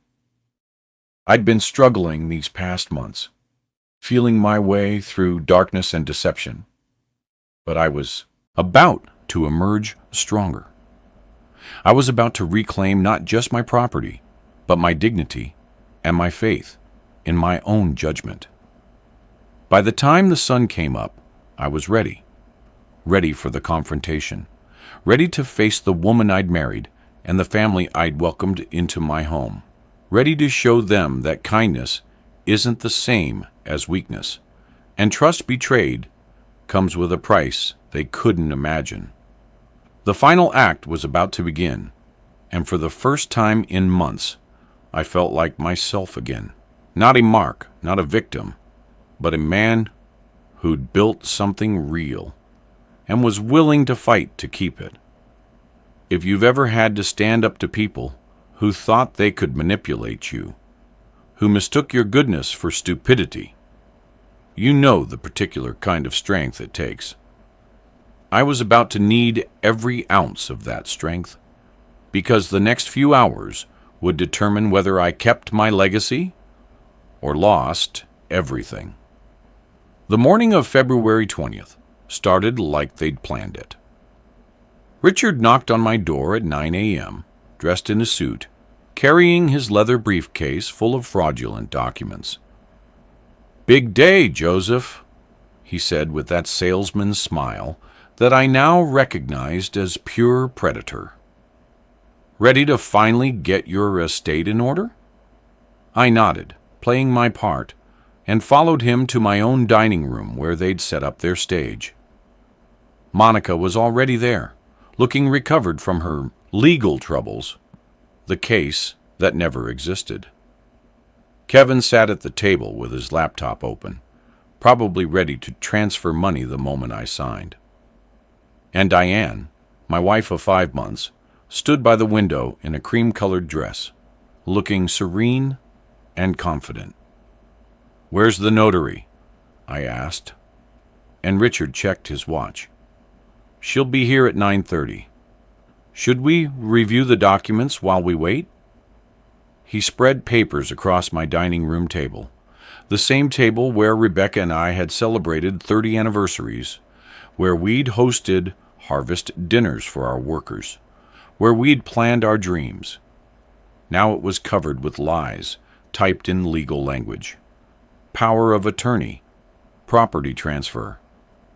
I'd been struggling these past months, feeling my way through darkness and deception, but I was about to emerge stronger. I was about to reclaim not just my property, but my dignity and my faith in my own judgment. By the time the sun came up, I was ready for the confrontation, ready to face the woman I'd married and the family I'd welcomed into my home, ready to show them that kindness isn't the same as weakness, and trust betrayed comes with a price they couldn't imagine. The final act was about to begin, and for the first time in months, I felt like myself again. Not a mark, not a victim, but a man who'd built something real and was willing to fight to keep it. If you've ever had to stand up to people who thought they could manipulate you, who mistook your goodness for stupidity, you know the particular kind of strength it takes. I was about to need every ounce of that strength, because the next few hours would determine whether I kept my legacy or lost everything. The morning of February 20th started like they'd planned it. Richard knocked on my door at 9 a.m., dressed in a suit, carrying his leather briefcase full of fraudulent documents. "Big day, Joseph," he said with that salesman's smile that I now recognized as pure predator. "Ready to finally get your estate in order?" I nodded, playing my part, and followed him to my own dining room where they'd set up their stage. Monica was already there, looking recovered from her legal troubles, the case that never existed. Kevin sat at the table with his laptop open, probably ready to transfer money the moment I signed. And Diane, my wife of 5 months, stood by the window in a cream-colored dress, looking serene and confident. "Where's the notary?" I asked, and Richard checked his watch. "She'll be here at 9:30. Should we review the documents while we wait?" He spread papers across my dining room table, the same table where Rebecca and I had celebrated 30 anniversaries, where we'd hosted harvest dinners for our workers, where we'd planned our dreams. Now it was covered with lies, typed in legal language. Power of attorney, property transfer,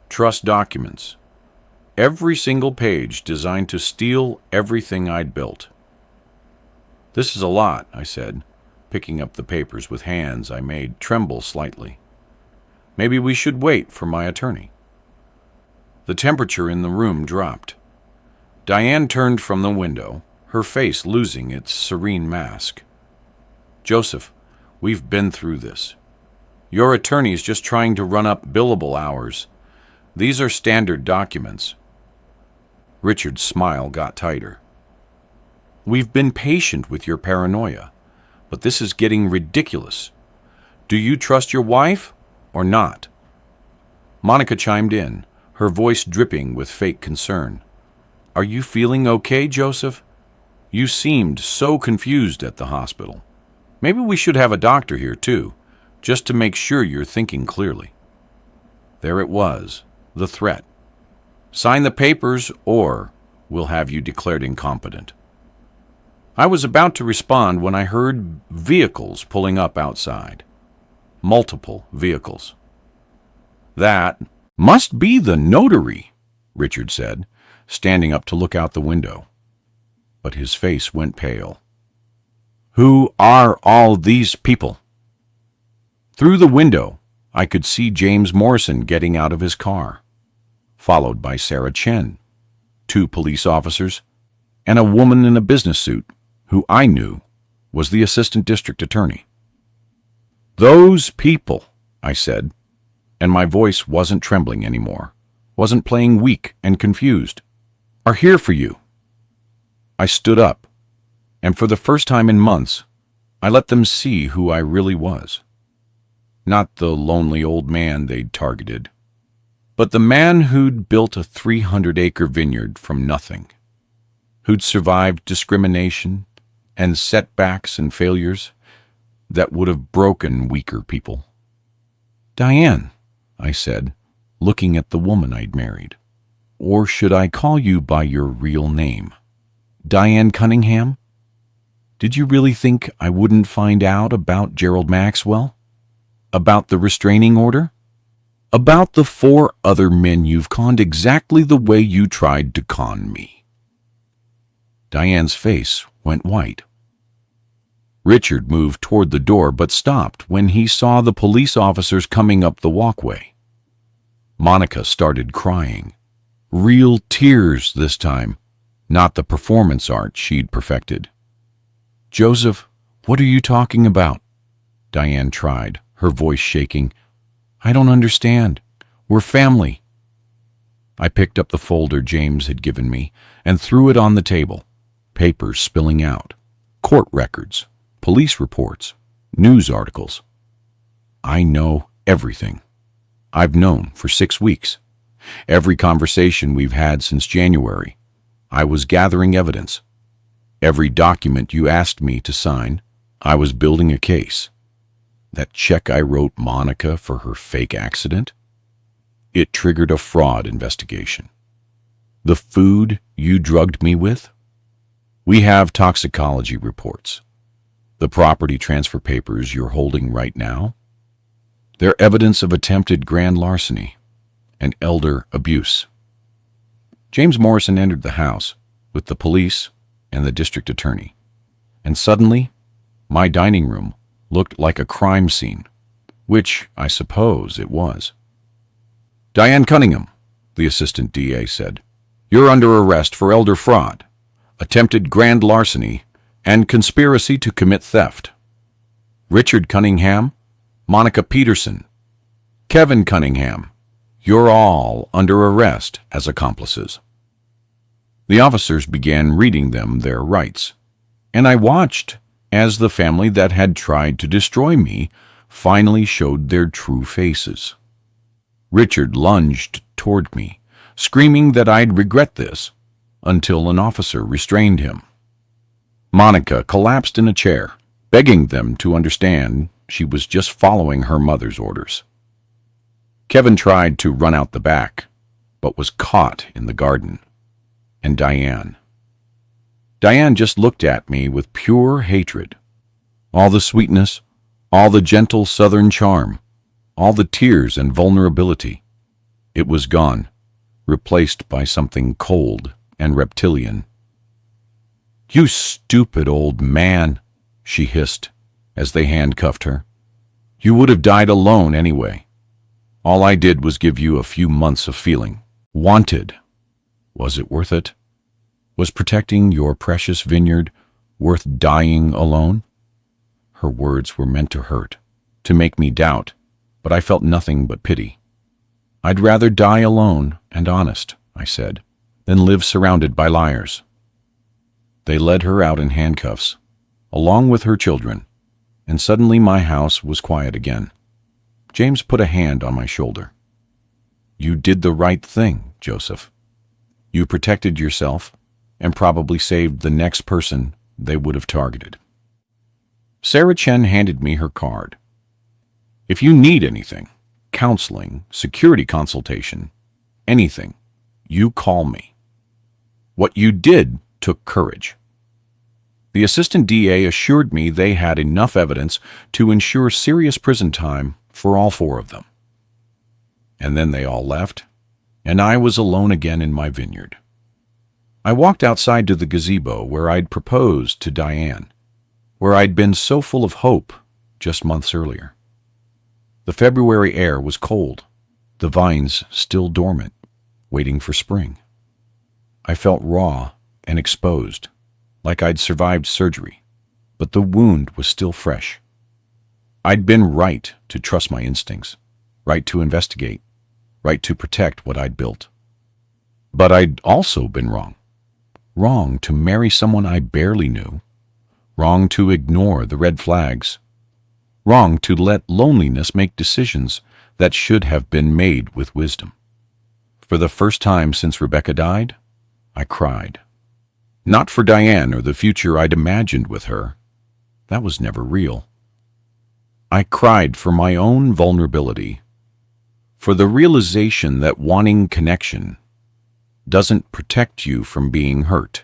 trust documents. Every single page designed to steal everything I'd built. "This is a lot," I said, picking up the papers with hands I made tremble slightly. "Maybe we should wait for my attorney." The temperature in the room dropped. Diane turned from the window, her face losing its serene mask. "Joseph, we've been through this. Your attorney's just trying to run up billable hours. These are standard documents." Richard's smile got tighter. "We've been patient with your paranoia, but this is getting ridiculous. Do you trust your wife or not?" Monica chimed in, her voice dripping with fake concern. "Are you feeling okay, Joseph? You seemed so confused at the hospital. Maybe we should have a doctor here, too, just to make sure you're thinking clearly." There it was, the threat. "Sign the papers or we'll have you declared incompetent." I was about to respond when I heard vehicles pulling up outside. Multiple vehicles. That must be the notary, Richard said, standing up to look out the window. But his face went pale. Who are all these people? Through the window, I could see James Morrison getting out of his car, followed by Sarah Chen, 2 police officers, and a woman in a business suit who I knew was the assistant district attorney. Those people, I said, and my voice wasn't trembling anymore, wasn't playing weak and confused, are here for you. I stood up, and for the first time in months, I let them see who I really was. Not the lonely old man they'd targeted, but the man who'd built a 300-acre vineyard from nothing, who'd survived discrimination and setbacks and failures that would have broken weaker people. Diane, I said, looking at the woman I'd married. Or should I call you by your real name? Diane Cunningham? Did you really think I wouldn't find out about Gerald Maxwell? About the restraining order? About the 4 other men you've conned exactly the way you tried to con me? Diane's face went white. Richard moved toward the door but stopped when he saw the police officers coming up the walkway. Monica started crying. Real tears this time, not the performance art she'd perfected. Joseph, what are you talking about? Diane tried, her voice shaking. I don't understand. We're family. I picked up the folder James had given me and threw it on the table, papers spilling out, court records, police reports, news articles. I know everything. I've known for 6 weeks. Every conversation we've had since January. I was gathering evidence. Every document you asked me to sign, I was building a case. That check I wrote Monica for her fake accident? It triggered a fraud investigation. The food you drugged me with? We have toxicology reports. The property transfer papers you're holding right now? They're evidence of attempted grand larceny and elder abuse. James Morrison entered the house with the police and the district attorney, and suddenly, my dining room looked like a crime scene, which I suppose it was. Diane Cunningham, the assistant DA said, you're under arrest for elder fraud, attempted grand larceny, and conspiracy to commit theft. Richard Cunningham, Monica Peterson, Kevin Cunningham, you're all under arrest as accomplices. The officers began reading them their rights, and I watched as the family that had tried to destroy me finally showed their true faces. Richard lunged toward me, screaming that I'd regret this, until an officer restrained him. Monica collapsed in a chair, begging them to understand she was just following her mother's orders. Kevin tried to run out the back, but was caught in the garden. And Diane just looked at me with pure hatred. All the sweetness, all the gentle southern charm, all the tears and vulnerability. It was gone, replaced by something cold and reptilian. You stupid old man, she hissed as they handcuffed her. You would have died alone anyway. All I did was give you a few months of feeling wanted. Was it worth it? Was protecting your precious vineyard worth dying alone? Her words were meant to hurt, to make me doubt, but I felt nothing but pity. I'd rather die alone and honest, I said, than live surrounded by liars. They led her out in handcuffs, along with her children, and suddenly my house was quiet again. James put a hand on my shoulder. You did the right thing, Joseph. You protected yourself and probably saved the next person they would have targeted. Sarah Chen handed me her card. If you need anything, counseling, security consultation, anything, you call me. What you did took courage. The assistant DA assured me they had enough evidence to ensure serious prison time for all four of them. And then they all left, and I was alone again in my vineyard. I walked outside to the gazebo where I'd proposed to Diane, where I'd been so full of hope just months earlier. The February air was cold, the vines still dormant, waiting for spring. I felt raw and exposed, like I'd survived surgery, but the wound was still fresh. I'd been right to trust my instincts, right to investigate, right to protect what I'd built. But I'd also been wrong. Wrong to marry someone I barely knew. Wrong to ignore the red flags. Wrong to let loneliness make decisions that should have been made with wisdom. For the first time since Rebecca died, I cried. Not for Diane or the future I'd imagined with her. That was never real. I cried for my own vulnerability, for the realization that wanting connection doesn't protect you from being hurt,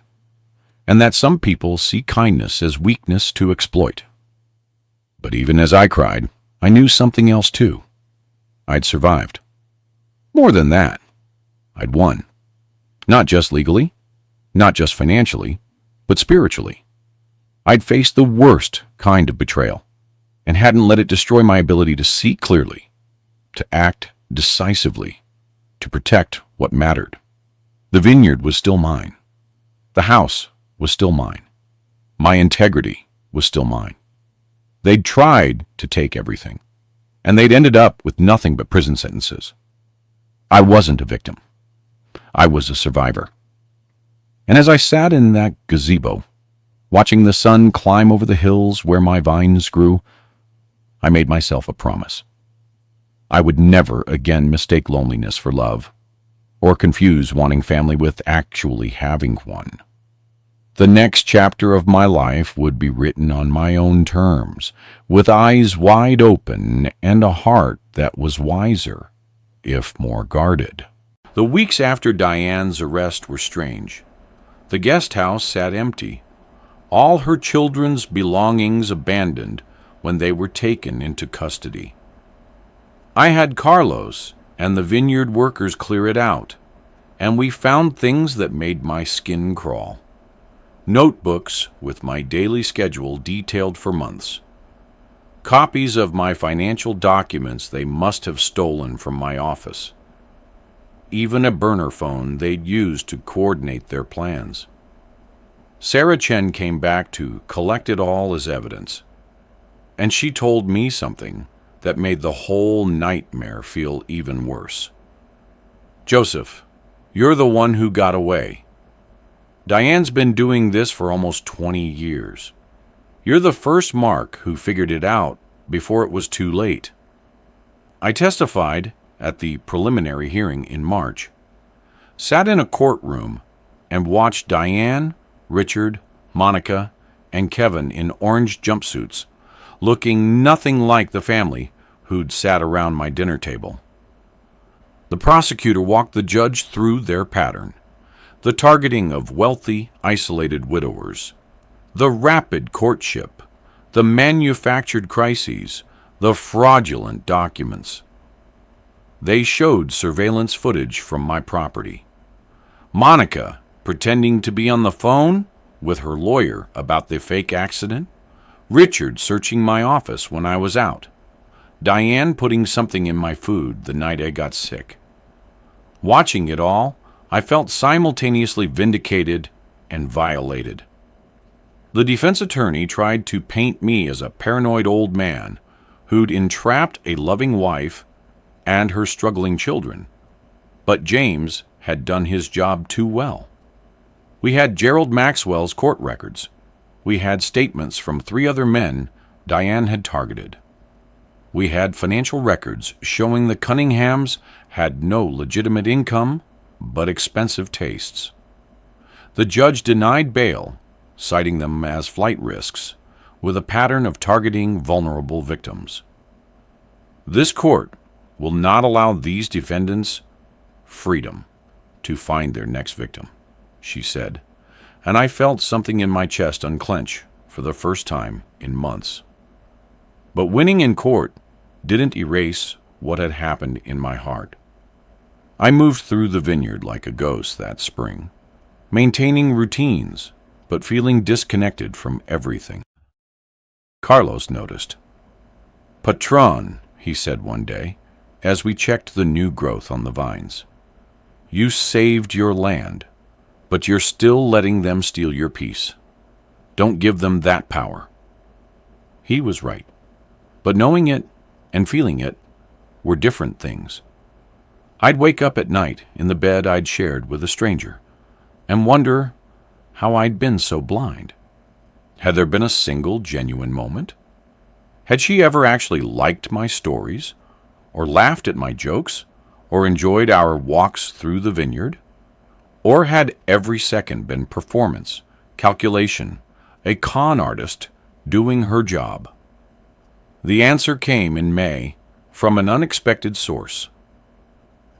and that some people see kindness as weakness to exploit. But even as I cried, I knew something else too. I'd survived. More than that, I'd won. Not just legally, not just financially, but spiritually. I'd faced the worst kind of betrayal, and hadn't let it destroy my ability to see clearly, to act decisively, to protect what mattered. The vineyard was still mine. The house was still mine. My integrity was still mine. They'd tried to take everything, and they'd ended up with nothing but prison sentences. I wasn't a victim. I was a survivor. And as I sat in that gazebo, watching the sun climb over the hills where my vines grew, I made myself a promise. I would never again mistake loneliness for love, or confuse wanting family with actually having one. The next chapter of my life would be written on my own terms, with eyes wide open and a heart that was wiser, if more guarded. The weeks after Diane's arrest were strange. The guest house sat empty, all her children's belongings abandoned when they were taken into custody. I had Carlos and the vineyard workers clear it out, and we found things that made my skin crawl. Notebooks with my daily schedule detailed for months. Copies of my financial documents they must have stolen from my office. Even a burner phone they'd used to coordinate their plans. Sarah Chen came back to collect it all as evidence, and she told me something that made the whole nightmare feel even worse. Joseph, you're the one who got away. Diane's been doing this for almost 20 years. You're the first Mark who figured it out before it was too late. I testified at the preliminary hearing in March, sat in a courtroom and watched Diane, Richard, Monica, and Kevin in orange jumpsuits, looking nothing like the family who'd sat around my dinner table. The prosecutor walked the judge through their pattern, the targeting of wealthy, isolated widowers, the rapid courtship, the manufactured crises, the fraudulent documents. They showed surveillance footage from my property. Monica pretending to be on the phone with her lawyer about the fake accident, Richard searching my office when I was out, Diane putting something in my food the night I got sick. Watching it all, I felt simultaneously vindicated and violated. The defense attorney tried to paint me as a paranoid old man who'd entrapped a loving wife and her struggling children, but James had done his job too well. We had Gerald Maxwell's court records. We had statements from 3 other men Diane had targeted. We had financial records showing the Cunninghams had no legitimate income but expensive tastes. The judge denied bail, citing them as flight risks, with a pattern of targeting vulnerable victims. This court will not allow these defendants freedom to find their next victim, she said, and I felt something in my chest unclench for the first time in months. But winning in court didn't erase what had happened in my heart. I moved through the vineyard like a ghost that spring, maintaining routines, but feeling disconnected from everything. Carlos noticed. "Patron," he said one day, as we checked the new growth on the vines, "you saved your land, but you're still letting them steal your peace. Don't give them that power." He was right, but knowing it and feeling it were different things. I'd wake up at night in the bed I'd shared with a stranger and wonder how I'd been so blind. Had there been a single genuine moment? Had she ever actually liked my stories, or laughed at my jokes, or enjoyed our walks through the vineyard? Or had every second been performance, calculation, a con artist doing her job? The answer came in May from an unexpected source.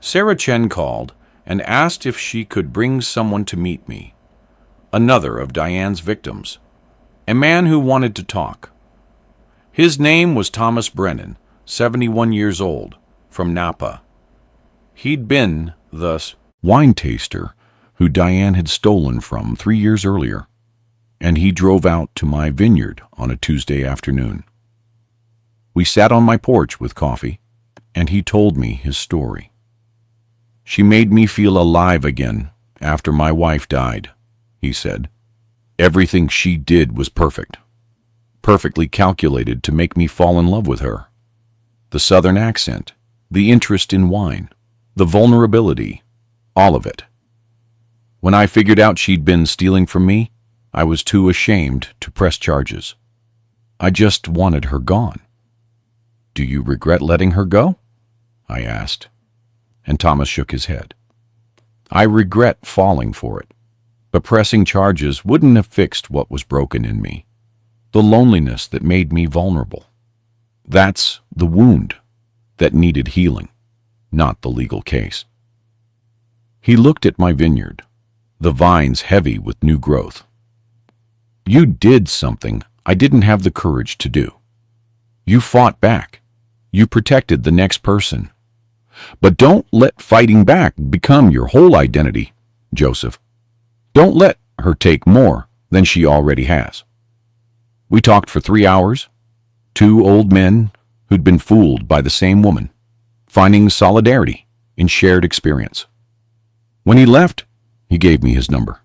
Sarah Chen called and asked if she could bring someone to meet me, another of Diane's victims, a man who wanted to talk. His name was Thomas Brennan, 71 years old, from Napa. He'd been the wine taster who Diane had stolen from 3 years earlier, and he drove out to my vineyard on a Tuesday afternoon. We sat on my porch with coffee, and he told me his story. "She made me feel alive again after my wife died," he said. "Everything she did was perfect, perfectly calculated to make me fall in love with her. The southern accent, the interest in wine, the vulnerability, all of it. When I figured out she'd been stealing from me, I was too ashamed to press charges. I just wanted her gone." "Do you regret letting her go?" I asked, and Thomas shook his head. "I regret falling for it, but pressing charges wouldn't have fixed what was broken in me, the loneliness that made me vulnerable. That's the wound that needed healing, not the legal case." He looked at my vineyard, the vines heavy with new growth. "You did something I didn't have the courage to do. You fought back. You protected the next person. But don't let fighting back become your whole identity, Joseph. Don't let her take more than she already has." We talked for 3 hours, two old men who'd been fooled by the same woman, finding solidarity in shared experience. When he left, he gave me his number.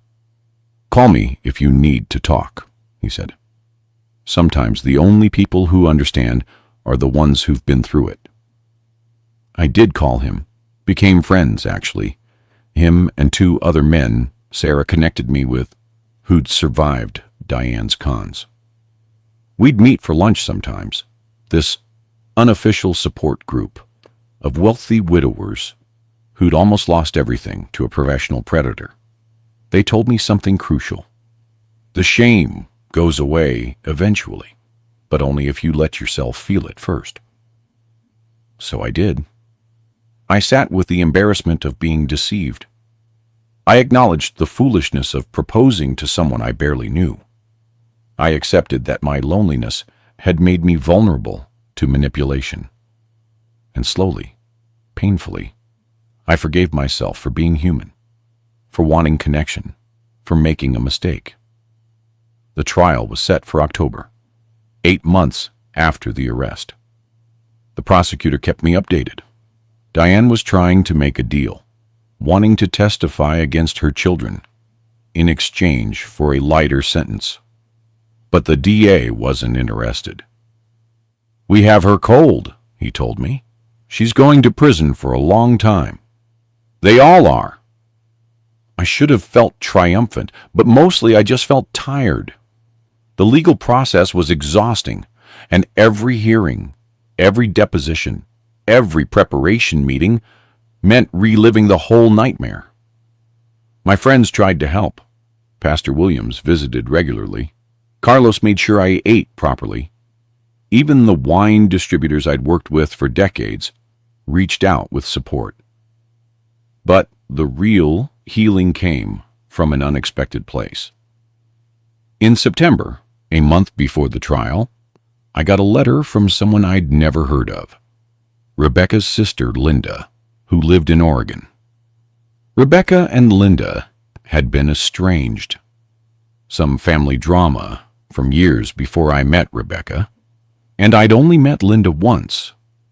"Call me if you need to talk," he said. "Sometimes the only people who understand are the ones who've been through it." I did call him, became friends actually, him and 2 other men Sarah connected me with who'd survived Diane's cons. We'd meet for lunch sometimes, this unofficial support group of wealthy widowers who'd almost lost everything to a professional predator. They told me something crucial. The shame goes away eventually, but only if you let yourself feel it first. So I did. I sat with the embarrassment of being deceived. I acknowledged the foolishness of proposing to someone I barely knew. I accepted that my loneliness had made me vulnerable to manipulation. And slowly, painfully, I forgave myself for being human, for wanting connection, for making a mistake. The trial was set for October, 8 months after the arrest. The prosecutor kept me updated. Diane was trying to make a deal, wanting to testify against her children in exchange for a lighter sentence. But the DA wasn't interested. "We have her cold," he told me. "She's going to prison for a long time. They all are." I should have felt triumphant, but mostly I just felt tired. The legal process was exhausting, and every hearing, every deposition, every preparation meeting meant reliving the whole nightmare. My friends tried to help. Pastor Williams visited regularly. Carlos made sure I ate properly. Even the wine distributors I'd worked with for decades reached out with support. But the real healing came from an unexpected place. In September, a month before the trial, I got a letter from someone I'd never heard of. Rebecca's sister, Linda, who lived in Oregon. Rebecca and Linda had been estranged. Some family drama from years before I met Rebecca, and I'd only met Linda once,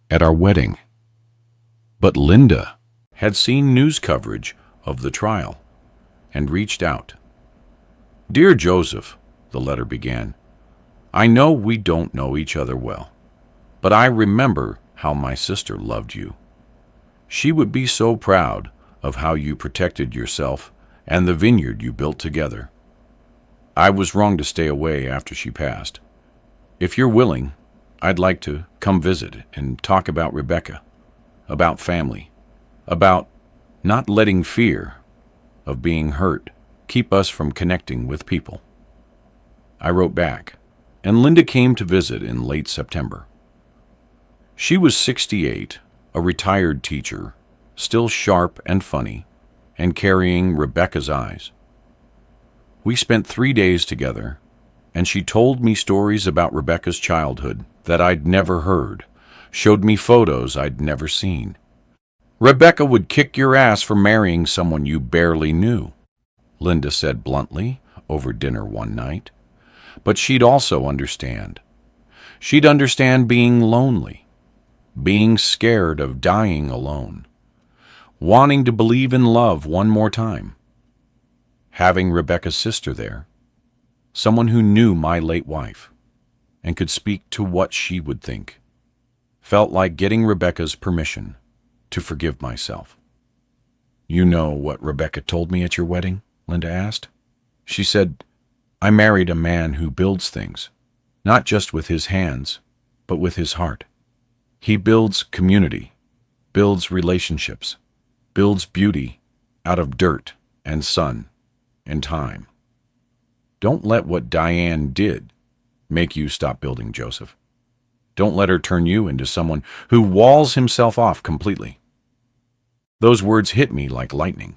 at our wedding. But Linda had seen news coverage of the trial and reached out. "Dear Joseph," the letter began, "I know we don't know each other well, but I remember how my sister loved you. She would be so proud of how you protected yourself and the vineyard you built together. I was wrong to stay away after she passed. If you're willing, I'd like to come visit and talk about Rebecca, about family, about not letting fear of being hurt keep us from connecting with people." I wrote back, and Linda came to visit in late September. She was 68, a retired teacher, still sharp and funny, and carrying Rebecca's eyes. We spent 3 days together, and she told me stories about Rebecca's childhood that I'd never heard, showed me photos I'd never seen. "Rebecca would kick your ass for marrying someone you barely knew," Linda said bluntly over dinner one night. But she'd also understand. She'd understand being lonely, being scared of dying alone, wanting to believe in love one more time. Having Rebecca's sister there, someone who knew my late wife and could speak to what she would think, felt like getting Rebecca's permission to forgive myself. "You know what Rebecca told me at your wedding?" Linda asked. She said, "I married a man who builds things, not just with his hands, but with his heart. He builds community, builds relationships, builds beauty out of dirt and sun and time." Don't let what Diane did make you stop building, Joseph. Don't let her turn you into someone who walls himself off completely. Those words hit me like lightning.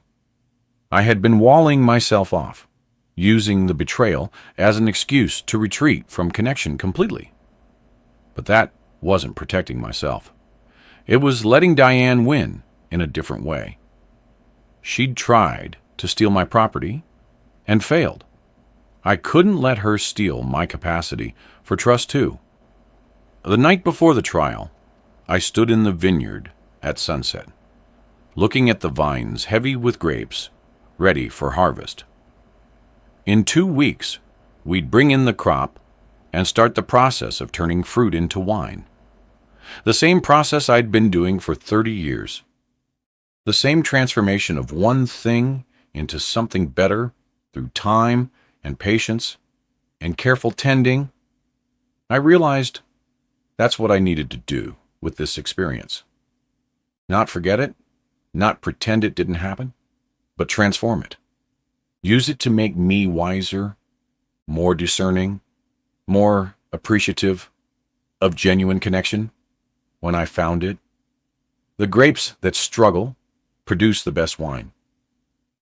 I had been walling myself off, using the betrayal as an excuse to retreat from connection completely. But that wasn't protecting myself. It was letting Diane win in a different way. She'd tried to steal my property and failed. I couldn't let her steal my capacity for trust too. The night before the trial, I stood in the vineyard at sunset, looking at the vines heavy with grapes, ready for harvest. In 2 weeks, we'd bring in the crop and start the process of turning fruit into wine. The same process I'd been doing for 30 years. The same transformation of one thing into something better through time and patience and careful tending. I realized that's what I needed to do with this experience. Not forget it, not pretend it didn't happen, but transform it. Use it to make me wiser, more discerning, more appreciative of genuine connection when I found it. The grapes that struggle produce the best wine.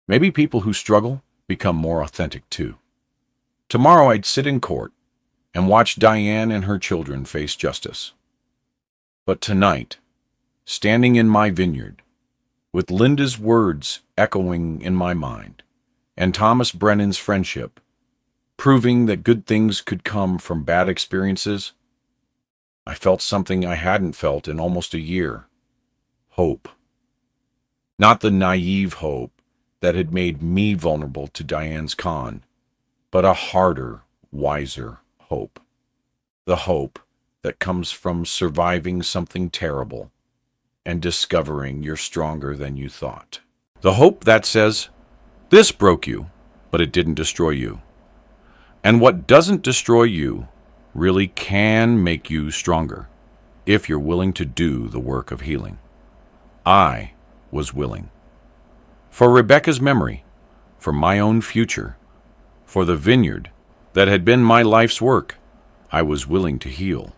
Maybe people who struggle become more authentic too. Tomorrow I'd sit in court and watch Diane and her children face justice. But tonight, standing in my vineyard, with Linda's words echoing in my mind, and Thomas Brennan's friendship, proving that good things could come from bad experiences, I felt something I hadn't felt in almost a year. Hope. Not the naive hope that had made me vulnerable to Diane's con, but a harder, wiser hope. The hope that comes from surviving something terrible and discovering you're stronger than you thought. The hope that says, this broke you, but it didn't destroy you. And what doesn't destroy you really can make you stronger if you're willing to do the work of healing. I was willing. For Rebecca's memory, for my own future, for the vineyard that had been my life's work, I was willing to heal.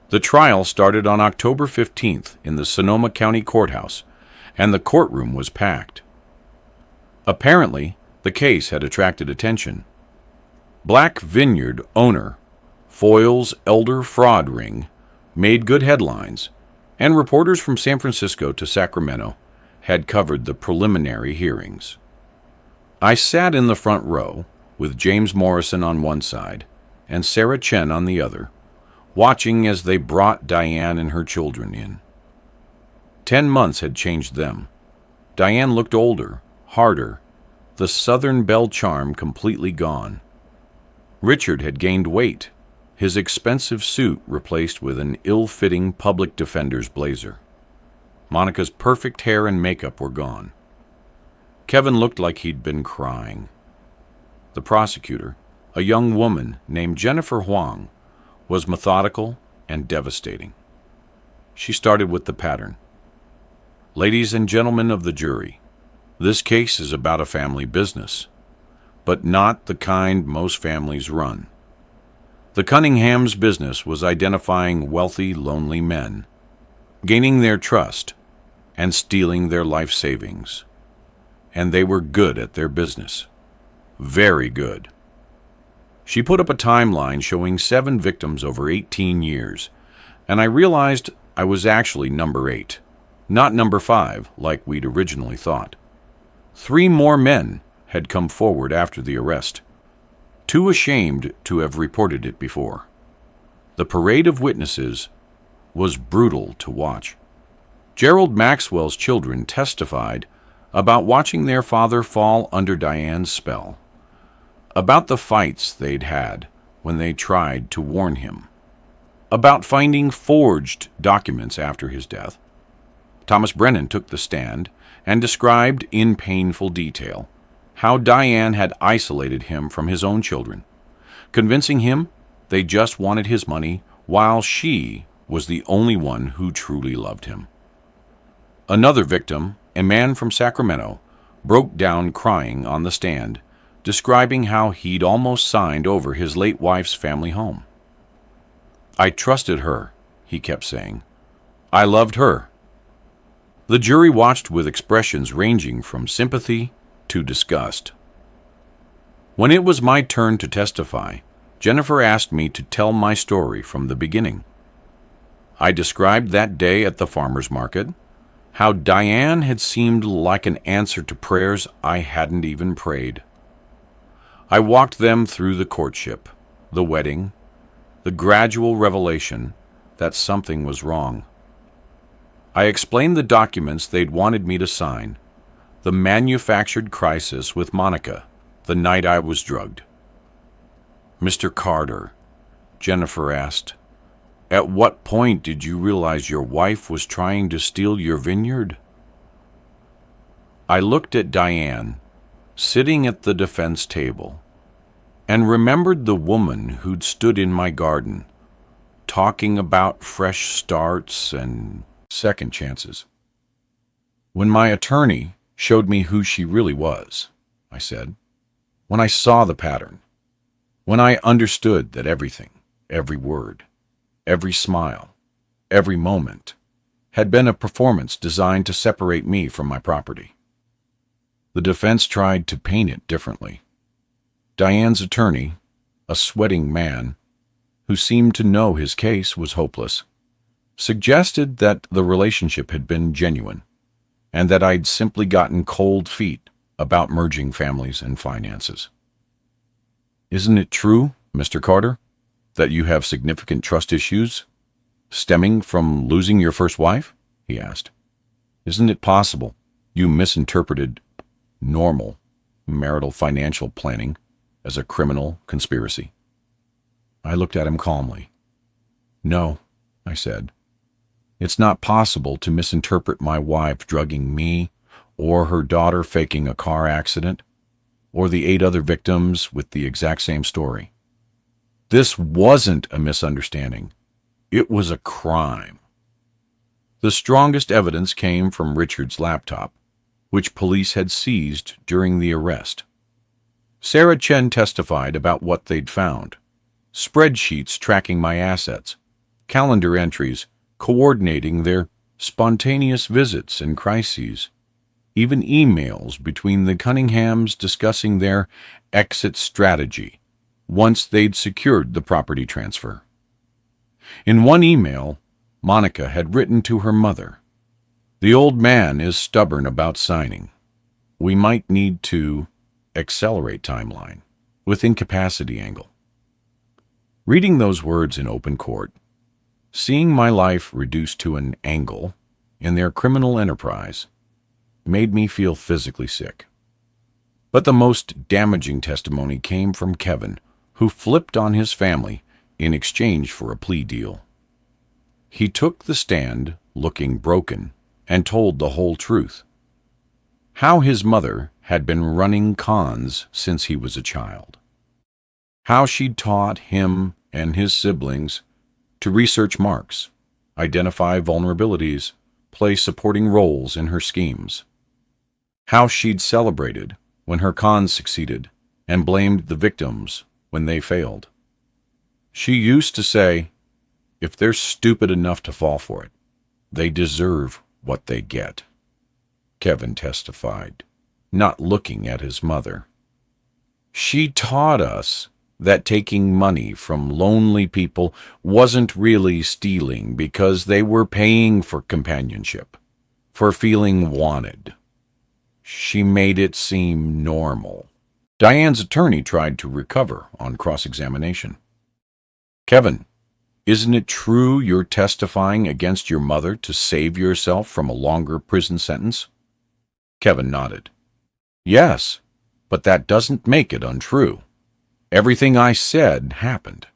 The trial started on October 15th in the Sonoma County Courthouse, and the courtroom was packed. Apparently, the case had attracted attention. Black Vineyard owner foils elder fraud ring made good headlines, and reporters from San Francisco to Sacramento had covered the preliminary hearings. I sat in the front row with James Morrison on one side and Sarah Chen on the other, watching as they brought Diane and her children in. 10 months had changed them. Diane looked older, harder, the Southern belle charm completely gone. Richard had gained weight, his expensive suit replaced with an ill-fitting public defender's blazer. Monica's perfect hair and makeup were gone. Kevin looked like he'd been crying. The prosecutor, a young woman named Jennifer Huang, was methodical and devastating. She started with the pattern. Ladies and gentlemen of the jury, this case is about a family business, but not the kind most families run. The Cunninghams' business was identifying wealthy, lonely men, gaining their trust, and stealing their life savings. And they were good at their business. Very good. She put up a timeline showing 7 victims over 18 years, and I realized I was actually number 8, not number 5 like we'd originally thought. 3 more men had come forward after the arrest, too ashamed to have reported it before. The parade of witnesses was brutal to watch. Gerald Maxwell's children testified about watching their father fall under Diane's spell, about the fights they'd had when they tried to warn him, about finding forged documents after his death. Thomas Brennan took the stand and described in painful detail how Diane had isolated him from his own children, convincing him they just wanted his money while she was the only one who truly loved him. Another victim, a man from Sacramento, broke down crying on the stand, describing how he'd almost signed over his late wife's family home. "I trusted her," he kept saying. "I loved her." The jury watched with expressions ranging from sympathy to disgust. When it was my turn to testify, Jennifer asked me to tell my story from the beginning. I described that day at the farmer's market, how Diane had seemed like an answer to prayers I hadn't even prayed. I walked them through the courtship, the wedding, the gradual revelation that something was wrong. I explained the documents they'd wanted me to sign, the manufactured crisis with Monica, the night I was drugged. "Mr. Carter," Jennifer asked, "at what point did you realize your wife was trying to steal your vineyard?" I looked at Diane, sitting at the defense table, and remembered the woman who'd stood in my garden, talking about fresh starts and second chances. "When my attorney showed me who she really was," I said, "when I saw the pattern, when I understood that everything, every word, every smile, every moment, had been a performance designed to separate me from my property." The defense tried to paint it differently. Diane's attorney, a sweating man who seemed to know his case was hopeless, suggested that the relationship had been genuine and that I'd simply gotten cold feet about merging families and finances. "Isn't it true, Mr. Carter, that you have significant trust issues stemming from losing your first wife?" he asked. "Isn't it possible you misinterpreted normal marital financial planning as a criminal conspiracy?" I looked at him calmly. "No," I said. "It's not possible to misinterpret my wife drugging me, or her daughter faking a car accident, or the 8 other victims with the exact same story. This wasn't a misunderstanding. It was a crime." The strongest evidence came from Richard's laptop, which police had seized during the arrest. Sarah Chen testified about what they'd found: spreadsheets tracking my assets, calendar entries coordinating their spontaneous visits and crises, even emails between the Cunninghams discussing their exit strategy once they'd secured the property transfer. In one email, Monica had written to her mother, "The old man is stubborn about signing. We might need to accelerate timeline with incapacity angle." Reading those words in open court, seeing my life reduced to an angle in their criminal enterprise, made me feel physically sick. But the most damaging testimony came from Kevin, who flipped on his family in exchange for a plea deal. He took the stand looking broken and told the whole truth. How his mother had been running cons since he was a child. How she'd taught him and his siblings to research marks, identify vulnerabilities, play supporting roles in her schemes. How she'd celebrated when her cons succeeded and blamed the victims when they failed. She used to say, "If they're stupid enough to fall for it, they deserve what they get," Kevin testified, not looking at his mother. She taught us that taking money from lonely people wasn't really stealing because they were paying for companionship, for feeling wanted. She made it seem normal. Diane's attorney tried to recover on cross-examination. "Kevin, isn't it true you're testifying against your mother to save yourself from a longer prison sentence?" Kevin nodded. "Yes, but that doesn't make it untrue. Everything I said happened.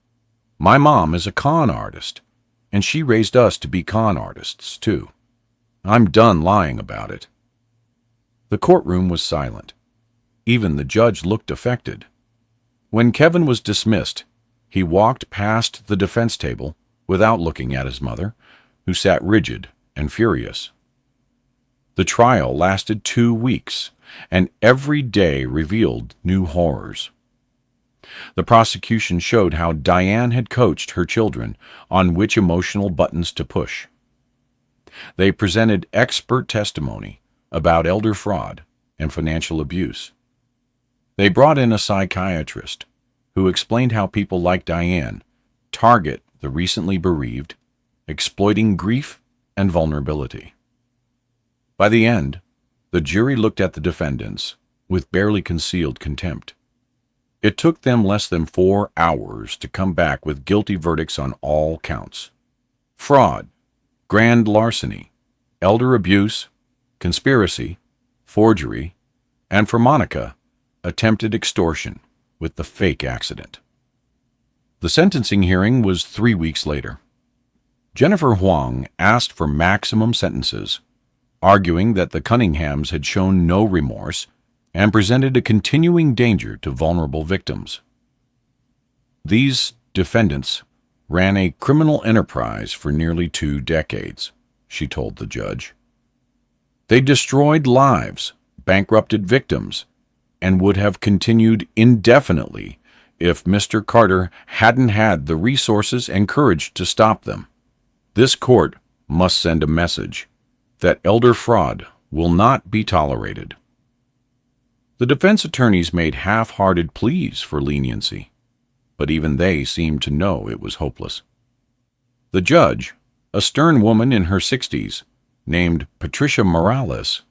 My mom is a con artist, and she raised us to be con artists, too. I'm done lying about it." The courtroom was silent. Even the judge looked affected. When Kevin was dismissed, he walked past the defense table without looking at his mother, who sat rigid and furious. The trial lasted 2 weeks, and every day revealed new horrors. The prosecution showed how Diane had coached her children on which emotional buttons to push. They presented expert testimony about elder fraud and financial abuse. They brought in a psychiatrist who explained how people like Diane target the recently bereaved, exploiting grief and vulnerability. By the end, the jury looked at the defendants with barely concealed contempt. It took them less than 4 hours to come back with guilty verdicts on all counts: fraud, grand larceny, elder abuse, conspiracy, forgery, and for Monica, attempted extortion with the fake accident. The sentencing hearing was 3 weeks later. Jennifer Huang asked for maximum sentences, arguing that the Cunninghams had shown no remorse and presented a continuing danger to vulnerable victims. These defendants ran a criminal enterprise for nearly 2 decades, she told the judge. They destroyed lives, bankrupted victims, and would have continued indefinitely if Mr. Carter hadn't had the resources and courage to stop them. This court must send a message that elder fraud will not be tolerated. The defense attorneys made half-hearted pleas for leniency, but even they seemed to know it was hopeless. The judge, a stern woman in her 60s, named Patricia Morales,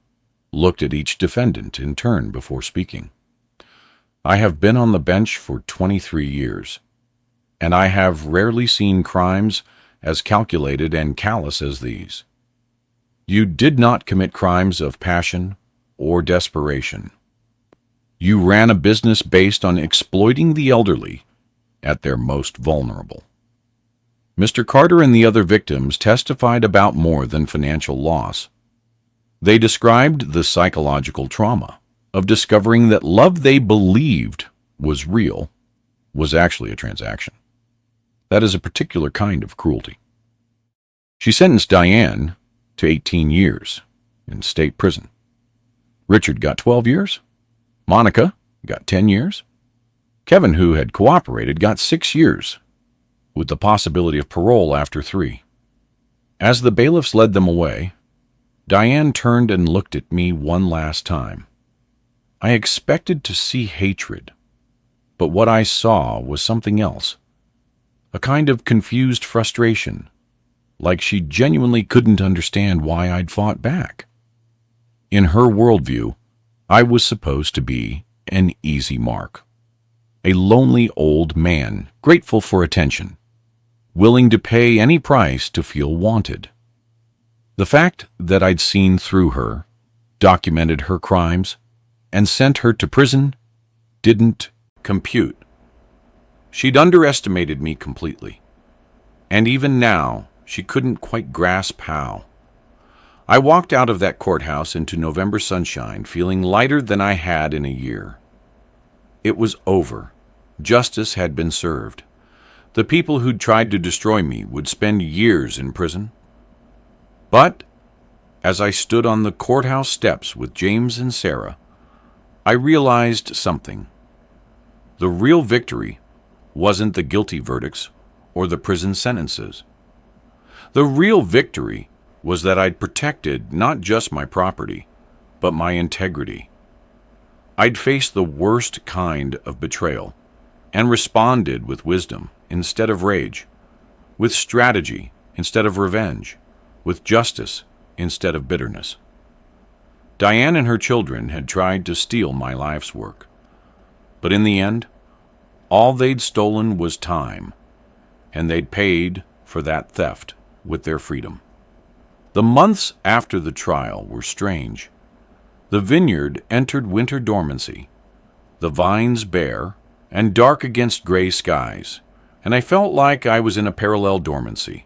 looked at each defendant in turn before speaking. "I have been on the bench for 23 years, and I have rarely seen crimes as calculated and callous as these. You did not commit crimes of passion or desperation. You ran a business based on exploiting the elderly at their most vulnerable." Mr. Carter and the other victims testified about more than financial loss. They described the psychological trauma of discovering that love they believed was real was actually a transaction. That is a particular kind of cruelty. She sentenced Diane to 18 years in state prison. Richard got 12 years. Monica got 10 years. Kevin, who had cooperated, got 6 years, with the possibility of parole after 3. As the bailiffs led them away, Diane turned and looked at me one last time. I expected to see hatred, But what I saw was something else. A kind of confused frustration, like she genuinely couldn't understand why I'd fought back. In her worldview, I was supposed to be an easy mark. A lonely old man, grateful for attention, willing to pay any price to feel wanted. The fact that I'd seen through her, documented her crimes, and sent her to prison didn't compute. She'd underestimated me completely. And even now, she couldn't quite grasp how. I walked out of that courthouse into November sunshine feeling lighter than I had in a year. It was over. Justice had been served. The people who'd tried to destroy me would spend years in prison. But as I stood on the courthouse steps with James and Sarah, I realized something. The real victory wasn't the guilty verdicts or the prison sentences. The real victory was that I'd protected not just my property, but my integrity. I'd faced the worst kind of betrayal and responded with wisdom instead of rage, with strategy instead of revenge, with justice instead of bitterness. Diane and her children had tried to steal my life's work, but in the end, all they'd stolen was time, and they'd paid for that theft with their freedom. The months after the trial were strange. The vineyard entered winter dormancy, the vines bare and dark against gray skies, and I felt like I was in a parallel dormancy,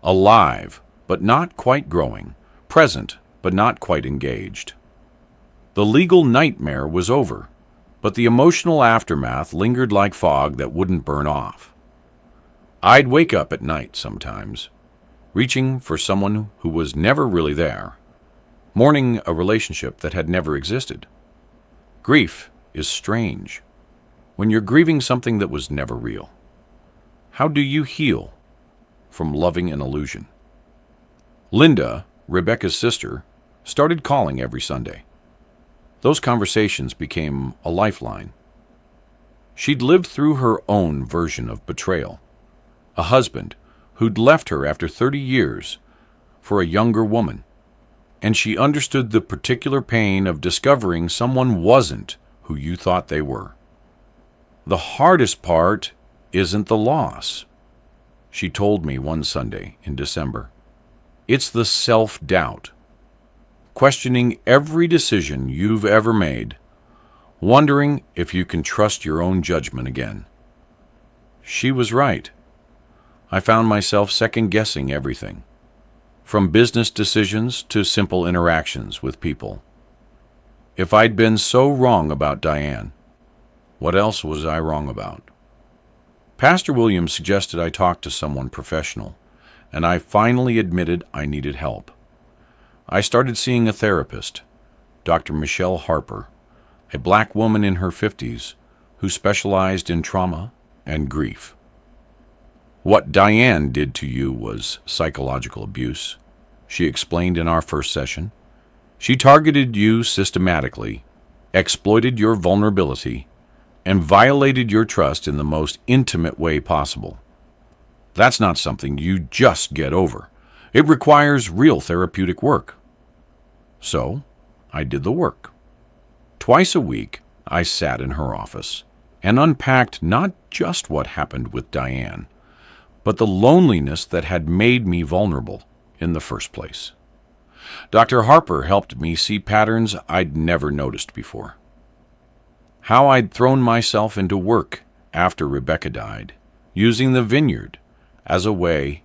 alive but not quite growing, present but not quite engaged. The legal nightmare was over, but the emotional aftermath lingered like fog that wouldn't burn off. I'd wake up at night sometimes, reaching for someone who was never really there, mourning a relationship that had never existed. Grief is strange when you're grieving something that was never real. How do you heal from loving an illusion? Linda, Rebecca's sister, started calling every Sunday. Those conversations became a lifeline. She'd lived through her own version of betrayal. A husband who'd left her after 30 years for a younger woman, and she understood the particular pain of discovering someone wasn't who you thought they were. The hardest part isn't the loss, she told me one Sunday in December. It's the self-doubt, questioning every decision you've ever made, wondering if you can trust your own judgment again. She was right. I found myself second-guessing everything, from business decisions to simple interactions with people. If I'd been so wrong about Diane, what else was I wrong about? Pastor Williams suggested I talk to someone professional, and I finally admitted I needed help. I started seeing a therapist, Dr. Michelle Harper, a black woman in her 50s who specialized in trauma and grief. What Diane did to you was psychological abuse, she explained in our first session. She targeted you systematically, exploited your vulnerability, and violated your trust in the most intimate way possible. That's not something you just get over. It requires real therapeutic work. So, I did the work. Twice a week, I sat in her office and unpacked not just what happened with Diane, but the loneliness that had made me vulnerable in the first place. Dr. Harper helped me see patterns I'd never noticed before. How I'd thrown myself into work after Rebecca died, using the vineyard as a way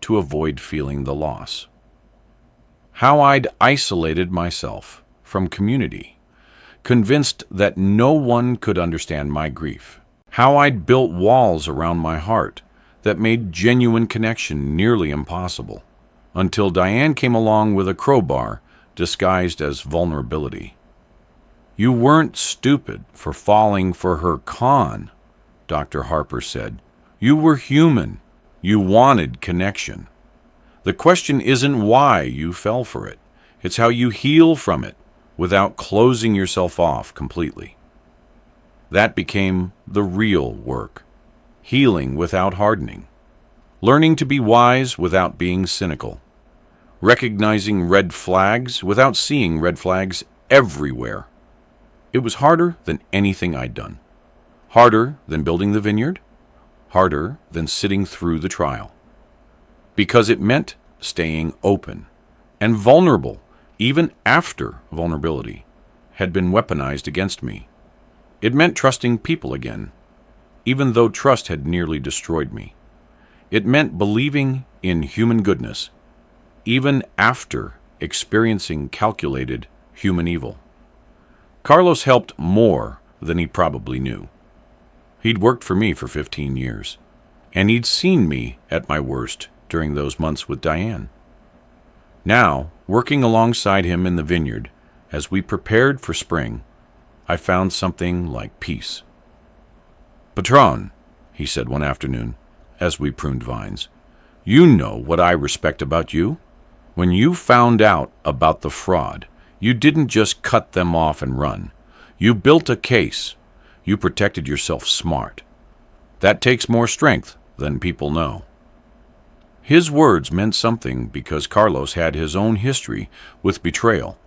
to avoid feeling the loss. How I'd isolated myself from community, convinced that no one could understand my grief. How I'd built walls around my heart that made genuine connection nearly impossible, until Diane came along with a crowbar disguised as vulnerability. You weren't stupid for falling for her con, Dr. Harper said. You were human. You wanted connection. The question isn't why you fell for it. It's how you heal from it without closing yourself off completely. That became the real work. Healing without hardening. Learning to be wise without being cynical. Recognizing red flags without seeing red flags everywhere. It was harder than anything I'd done. Harder than building the vineyard. Harder than sitting through the trial. Because it meant staying open and vulnerable, even after vulnerability had been weaponized against me. It meant trusting people again, even though trust had nearly destroyed me. It meant believing in human goodness, even after experiencing calculated human evil. Carlos helped more than he probably knew. He'd worked for me for 15 years, and he'd seen me at my worst during those months with Diane. Now, working alongside him in the vineyard, as we prepared for spring, I found something like peace. "Patron," he said one afternoon, as we pruned vines, "you know what I respect about you? When you found out about the fraud, you didn't just cut them off and run. You built a case. You protected yourself smart. That takes more strength than people know." His words meant something because Carlos had his own history with betrayal,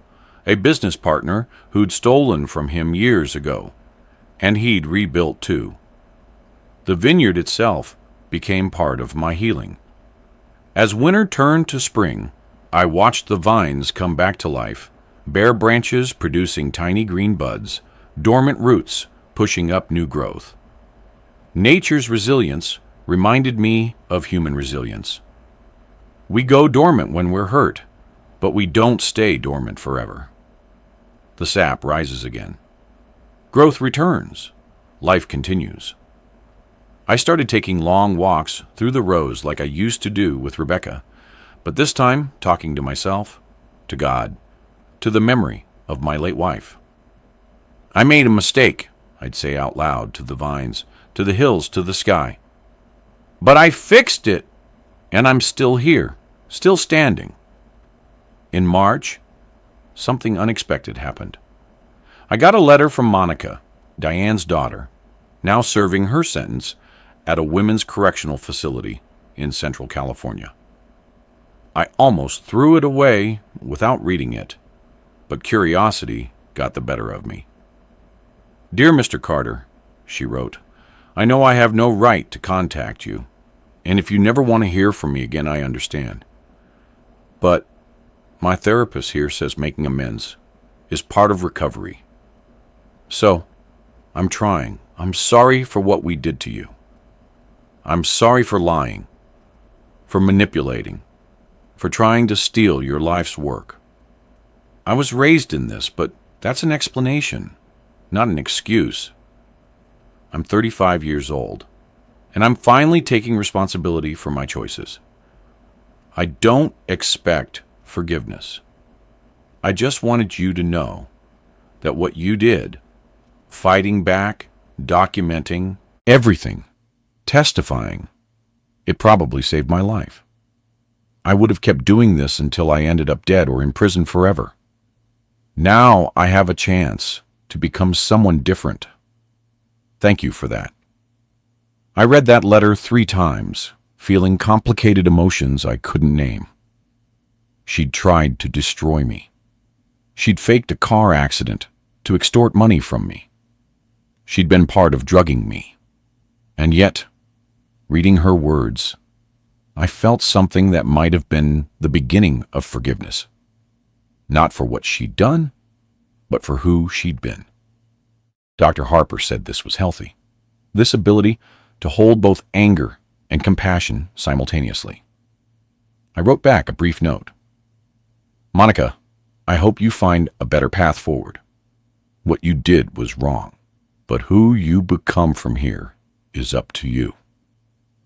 a business partner who'd stolen from him years ago, and he'd rebuilt too. The vineyard itself became part of my healing. As winter turned to spring, I watched the vines come back to life, bare branches producing tiny green buds, dormant roots pushing up new growth. Nature's resilience reminded me of human resilience. We go dormant when we're hurt, but we don't stay dormant forever. The sap rises again. Growth returns. Life continues. I started taking long walks through the rows like I used to do with Rebecca, but this time talking to myself, to God, to the memory of my late wife. "I made a mistake," I'd say out loud to the vines, to the hills, to the sky. "But I fixed it, and I'm still here, still standing." In March, something unexpected happened. I got a letter from Monica, Diane's daughter, now serving her sentence at a women's correctional facility in Central California. I almost threw it away without reading it, but curiosity got the better of me. "Dear Mr. Carter," she wrote, "I know I have no right to contact you, and if you never want to hear from me again, I understand. But my therapist here says making amends is part of recovery. So, I'm trying. I'm sorry for what we did to you. I'm sorry for lying, for manipulating, for trying to steal your life's work. I was raised in this, but that's an explanation, not an excuse. I'm 35 years old, and I'm finally taking responsibility for my choices. I don't expect forgiveness. I just wanted you to know that what you did, fighting back, documenting, everything, testifying, it probably saved my life. I would have kept doing this until I ended up dead or in prison forever. Now I have a chance to become someone different. Thank you for that." I read that letter 3 times, feeling complicated emotions I couldn't name. She'd tried to destroy me. She'd faked a car accident to extort money from me. She'd been part of drugging me. And yet, reading her words, I felt something that might have been the beginning of forgiveness. Not for what she'd done, but for who she'd been. Dr. Harper said this was healthy. This ability to hold both anger and compassion simultaneously. I wrote back a brief note. "Monica, I hope you find a better path forward. What you did was wrong, but who you become from here is up to you.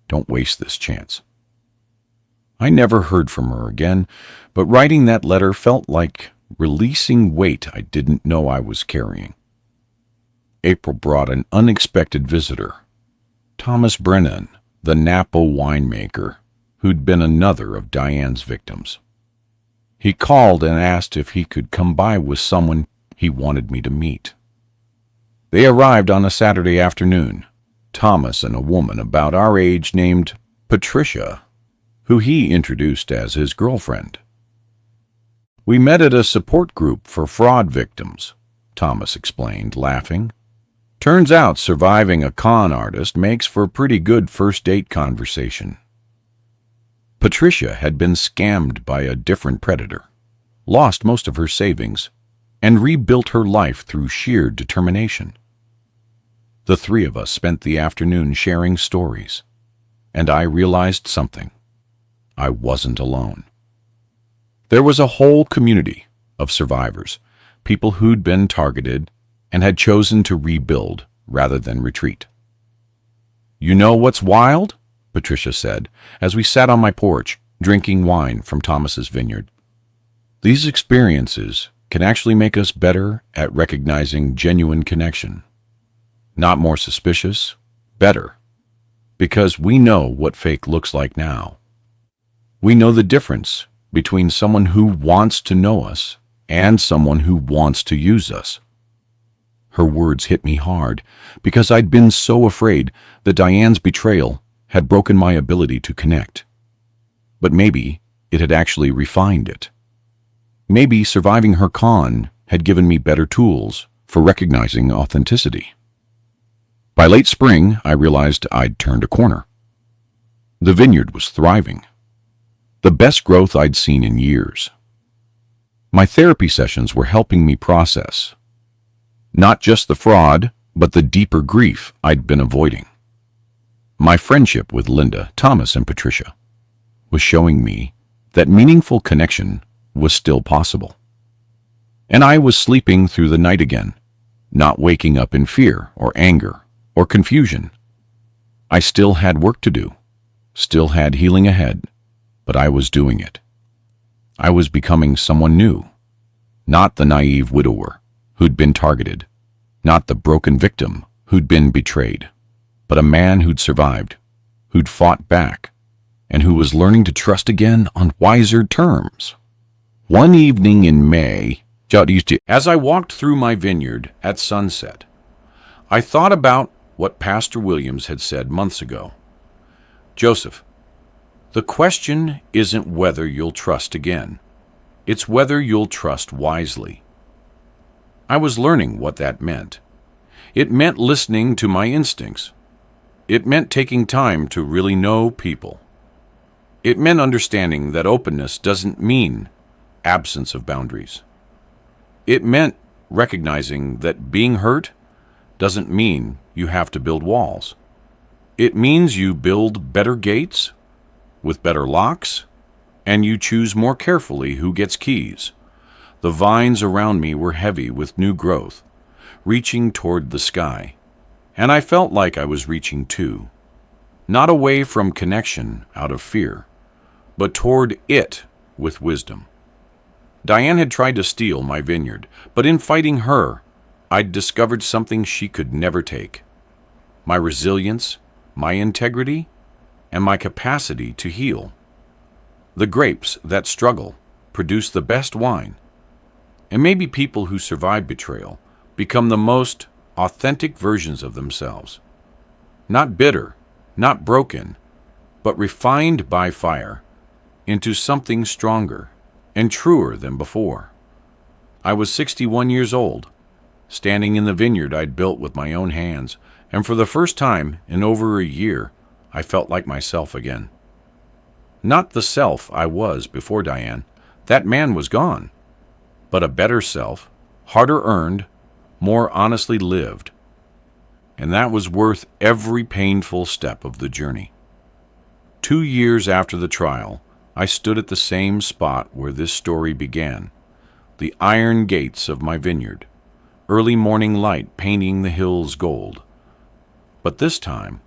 Don't waste this chance." I never heard from her again, but writing that letter felt like releasing weight I didn't know I was carrying. April brought an unexpected visitor, Thomas Bradon, the Napa winemaker, who'd been another of Diane's victims. He called and asked if he could come by with someone he wanted me to meet. They arrived on a Saturday afternoon, Thomas and a woman about our age named Patricia, who he introduced as his girlfriend. We met at a support group for fraud victims, Thomas explained, laughing. Turns out surviving a con artist makes for a pretty good first date conversation. Patricia had been scammed by a different predator, lost most of her savings, and rebuilt her life through sheer determination. The three of us spent the afternoon sharing stories, and I realized something. I wasn't alone. There was a whole community of survivors, people who'd been targeted and had chosen to rebuild rather than retreat. "You know what's wild?" Patricia said, as we sat on my porch, drinking wine from Thomas's vineyard. "These experiences can actually make us better at recognizing genuine connection. Not more suspicious, better. Because we know what fake looks like now. We know the difference between someone who wants to know us and someone who wants to use us." Her words hit me hard because I'd been so afraid that Diane's betrayal had broken my ability to connect. But maybe it had actually refined it. Maybe surviving her con had given me better tools for recognizing authenticity. By late spring, I realized I'd turned a corner. The vineyard was thriving. The best growth I'd seen in years. My therapy sessions were helping me process not just the fraud, but the deeper grief I'd been avoiding. My friendship with Linda, Thomas, and Patricia was showing me that meaningful connection was still possible. And I was sleeping through the night again, not waking up in fear or anger or confusion. I still had work to do, still had healing ahead, but I was doing it. I was becoming someone new, not the naive widower who'd been targeted, not the broken victim who'd been betrayed, but a man who'd survived, who'd fought back, and who was learning to trust again on wiser terms. One evening in May, as I walked through my vineyard at sunset, I thought about what Pastor Williams had said months ago. "Joseph, the question isn't whether you'll trust again. It's whether you'll trust wisely." I was learning what that meant. It meant listening to my instincts. It meant taking time to really know people. It meant understanding that openness doesn't mean absence of boundaries. It meant recognizing that being hurt doesn't mean you have to build walls. It means you build better gates with better locks, and you choose more carefully who gets keys. The vines around me were heavy with new growth, reaching toward the sky, and I felt like I was reaching too, not away from connection out of fear, but toward it with wisdom. Diane had tried to steal my vineyard, but in fighting her, I'd discovered something she could never take: my resilience, my integrity, and my capacity to heal. The grapes that struggle produce the best wine, and maybe people who survive betrayal become the most authentic versions of themselves. Not bitter, not broken, but refined by fire into something stronger and truer than before. I was 61 years old, standing in the vineyard I'd built with my own hands, and for the first time in over a year, I felt like myself again. Not the self I was before Diane. That man was gone. But a better self, harder earned, more honestly lived. And that was worth every painful step of the journey. 2 years after the trial, I stood at the same spot where this story began, the iron gates of my vineyard, early morning light painting the hills gold. But this time,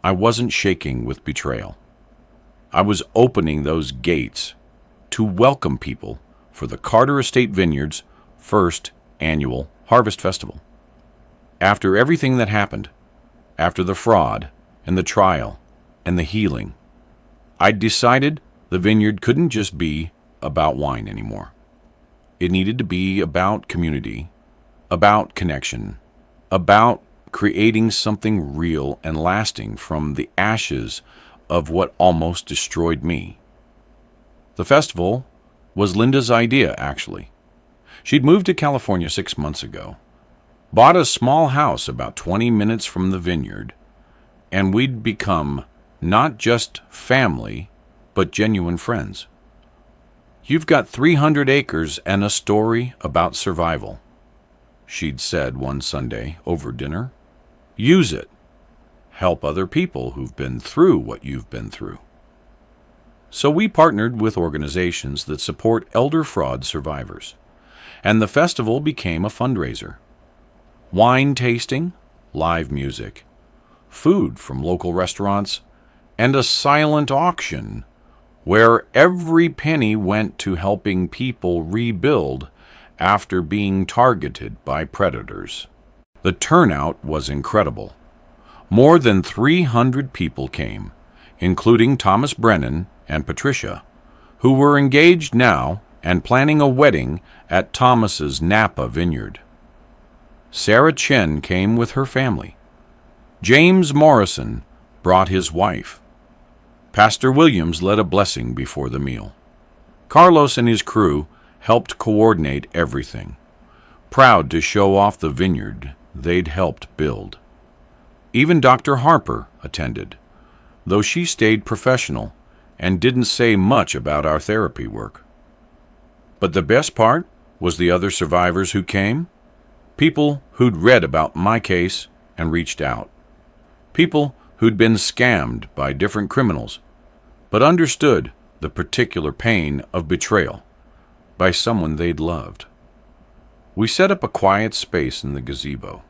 I wasn't shaking with betrayal. I was opening those gates to welcome people for the Carter Estate Vineyard's first annual Harvest Festival. After everything that happened, after the fraud and the trial and the healing, I'd decided the vineyard couldn't just be about wine anymore. It needed to be about community, about connection, about creating something real and lasting from the ashes of what almost destroyed me. The festival was Linda's idea, actually. She'd moved to California 6 months ago, bought a small house about 20 minutes from the vineyard, and we'd become not just family, but genuine friends. "You've got 300 acres and a story about survival," she'd said one Sunday over dinner. "Use it. Help other people who've been through what you've been through." So we partnered with organizations that support elder fraud survivors, and the festival became a fundraiser. Wine tasting, live music, food from local restaurants, and a silent auction where every penny went to helping people rebuild after being targeted by predators. The turnout was incredible. More than 300 people came, including Thomas Brennan and Patricia, who were engaged now and planning a wedding at Thomas's Napa vineyard. Sarah Chen came with her family. James Morrison brought his wife. Pastor Williams led a blessing before the meal. Carlos and his crew helped coordinate everything, proud to show off the vineyard they'd helped build. Even Dr. Harper attended, though she stayed professional and didn't say much about our therapy work. But the best part was the other survivors who came, people who'd read about my case and reached out, people who'd been scammed by different criminals, but understood the particular pain of betrayal by someone they'd loved. We set up a quiet space in the gazebo,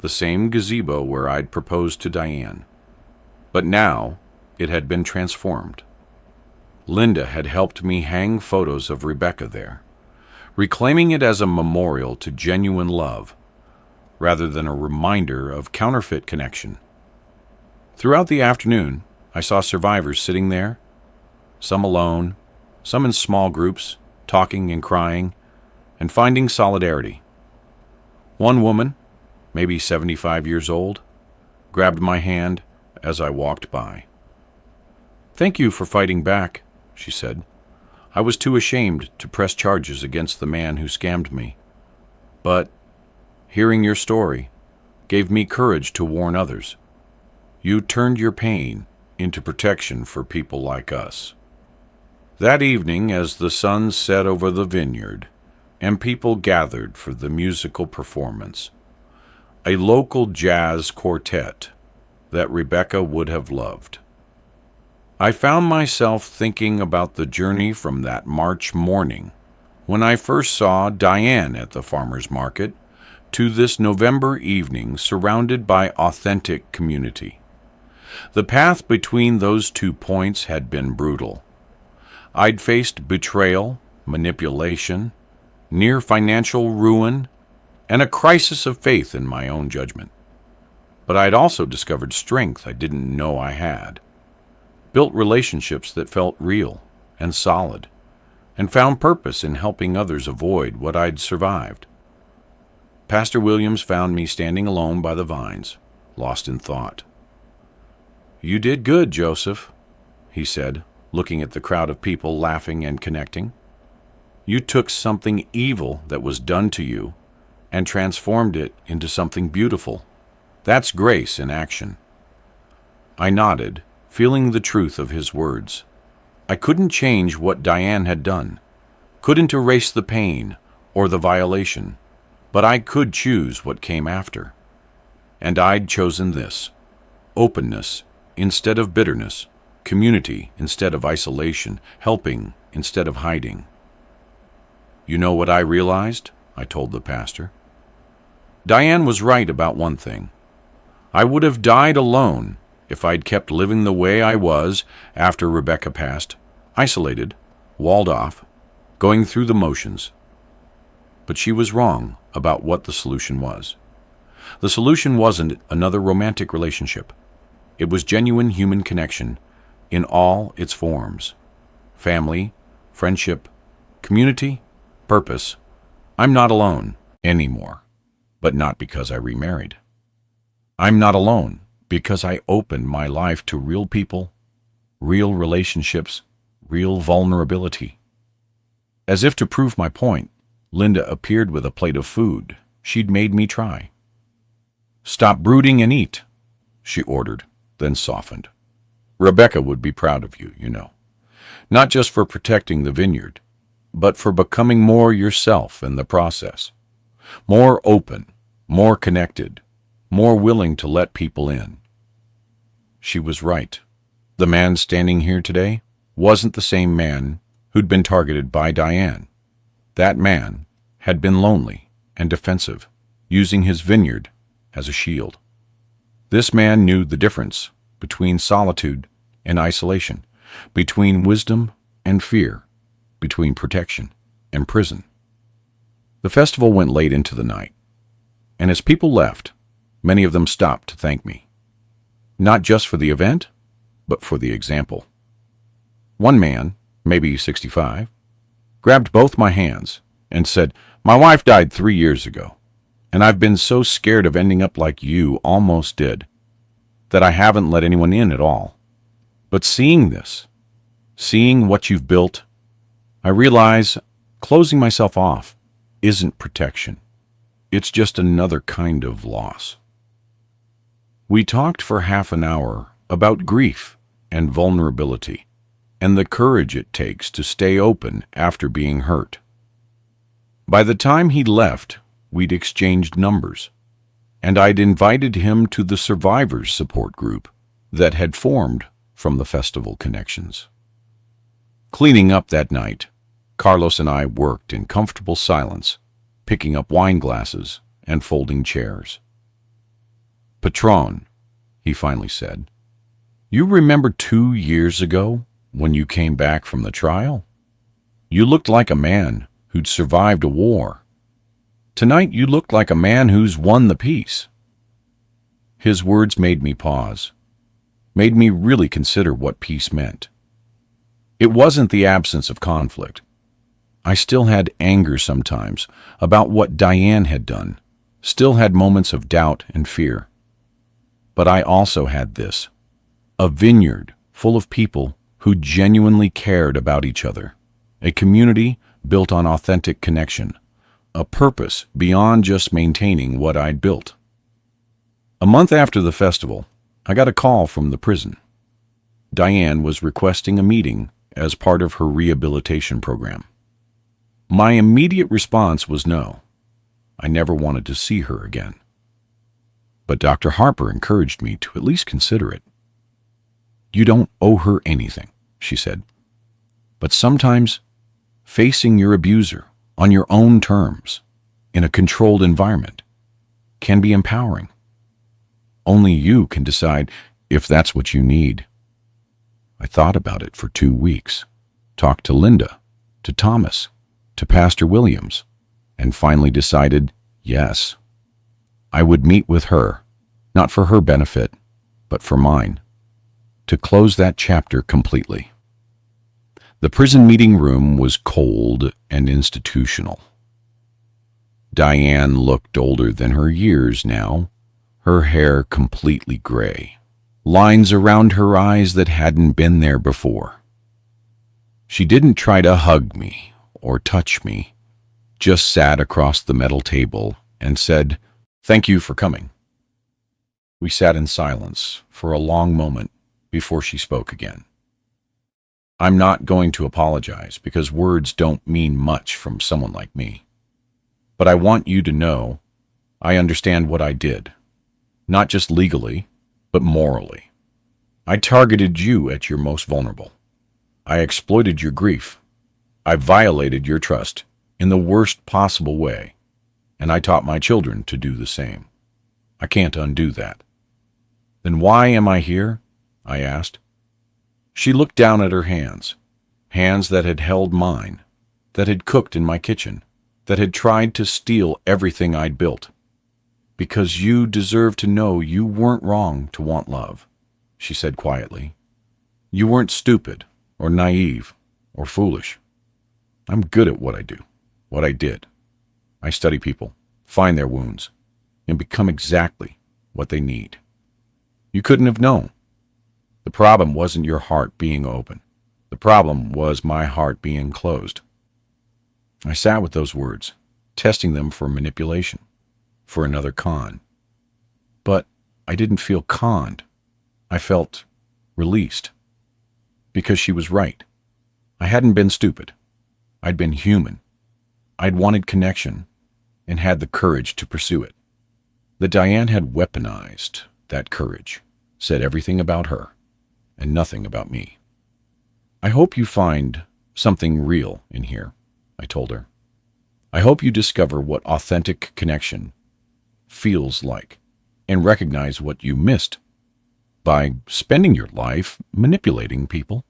the same gazebo where I'd proposed to Diane. But now it had been transformed. Linda had helped me hang photos of Rebecca there, reclaiming it as a memorial to genuine love, rather than a reminder of counterfeit connection. Throughout the afternoon, I saw survivors sitting there, some alone, some in small groups, talking and crying, and finding solidarity. One woman, maybe 75 years old, grabbed my hand as I walked by. "Thank you for fighting back," she said. "I was too ashamed to press charges against the man who scammed me. But hearing your story gave me courage to warn others. You turned your pain into protection for people like us." That evening, as the sun set over the vineyard and people gathered for the musical performance, a local jazz quartet that Rebecca would have loved, I found myself thinking about the journey from that March morning when I first saw Diane at the farmer's market to this November evening surrounded by authentic community. The path between those 2 points had been brutal. I'd faced betrayal, manipulation, near financial ruin, and a crisis of faith in my own judgment. But I'd also discovered strength I didn't know I had, built relationships that felt real and solid, and found purpose in helping others avoid what I'd survived. Pastor Williams found me standing alone by the vines, lost in thought. "You did good, Joseph," he said, looking at the crowd of people laughing and connecting. "You took something evil that was done to you and transformed it into something beautiful. That's grace in action." I nodded, feeling the truth of his words. I couldn't change what Diane had done, couldn't erase the pain or the violation, but I could choose what came after. And I'd chosen this: openness instead of bitterness, community instead of isolation, helping instead of hiding. "You know what I realized?" I told the pastor. Diane was right about one thing. I would have died alone if I'd kept living the way I was after Rebecca passed, isolated, walled off, going through the motions. But she was wrong about what the solution was. The solution wasn't another romantic relationship. It was genuine human connection in all its forms: family, friendship, community, purpose. I'm not alone anymore. but not because I remarried. I'm not alone because I opened my life to real people, real relationships, real vulnerability. As if to prove my point, Linda appeared with a plate of food she'd made me try. "Stop brooding and eat," she ordered, then softened. "Rebecca would be proud of you, you know. Not just for protecting the vineyard, but for becoming more yourself in the process. More open, more connected, more willing to let people in." She was right. The man standing here today wasn't the same man who'd been targeted by Diane. That man had been lonely and defensive, using his vineyard as a shield. This man knew the difference between solitude and isolation, between wisdom and fear, between protection and prison. The festival went late into the night, and as people left, many of them stopped to thank me. Not just for the event, but for the example. One man, maybe 65, grabbed both my hands and said, "My wife died 3 years ago, and I've been so scared of ending up like you almost did, that I haven't let anyone in at all. But seeing this, seeing what you've built, I realize closing myself off isn't protection. It's just another kind of loss." We talked for half an hour about grief and vulnerability, and the courage it takes to stay open after being hurt. By the time he left, we'd exchanged numbers, and I'd invited him to the survivors support group that had formed from the festival connections. Cleaning up that night, Carlos and I worked in comfortable silence, picking up wine glasses and folding chairs. "Patron," he finally said, "you remember 2 years ago when you came back from the trial? You looked like a man who'd survived a war. Tonight you look like a man who's won the peace." His words made me pause, made me really consider what peace meant. It wasn't the absence of conflict. I still had anger sometimes about what Diane had done, still had moments of doubt and fear. But I also had this, a vineyard full of people who genuinely cared about each other, a community built on authentic connection, a purpose beyond just maintaining what I'd built. A month after the festival, I got a call from the prison. Diane was requesting a meeting as part of her rehabilitation program. My immediate response was no. I never wanted to see her again. But Dr. Harper encouraged me to at least consider it. "You don't owe her anything," she said. "But sometimes facing your abuser on your own terms, in a controlled environment, can be empowering. Only you can decide if that's what you need." I thought about it for 2 weeks, talked to Linda, to Thomas, to Pastor Williams, and finally decided yes. I would meet with her, not for her benefit, but for mine, to close that chapter completely. The prison meeting room was cold and institutional. Diane looked older than her years now, her hair completely gray, lines around her eyes that hadn't been there before. She didn't try to hug me or touch me, just sat across the metal table and said, "Thank you for coming." We sat in silence for a long moment before she spoke again. "I'm not going to apologize because words don't mean much from someone like me. But I want you to know I understand what I did, not just legally, but morally. I targeted you at your most vulnerable. I exploited your grief. I violated your trust in the worst possible way, and I taught my children to do the same. I can't undo that." "Then why am I here?" I asked. She looked down at her hands, hands that had held mine, that had cooked in my kitchen, that had tried to steal everything I'd built. "Because you deserve to know you weren't wrong to want love," she said quietly. "You weren't stupid or naive or foolish. I'm good at what I do, what I did. I study people, find their wounds, and become exactly what they need. You couldn't have known. The problem wasn't your heart being open. The problem was my heart being closed. I sat with those words, testing them for manipulation, for another con. But I didn't feel conned. I felt released. Because she was right. I hadn't been stupid. I'd been human. I'd wanted connection and had the courage to pursue it. That Diane had weaponized that courage said everything about her and nothing about me. I hope you find something real in here, I told her. I hope you discover what authentic connection feels like and recognize what you missed by spending your life manipulating people.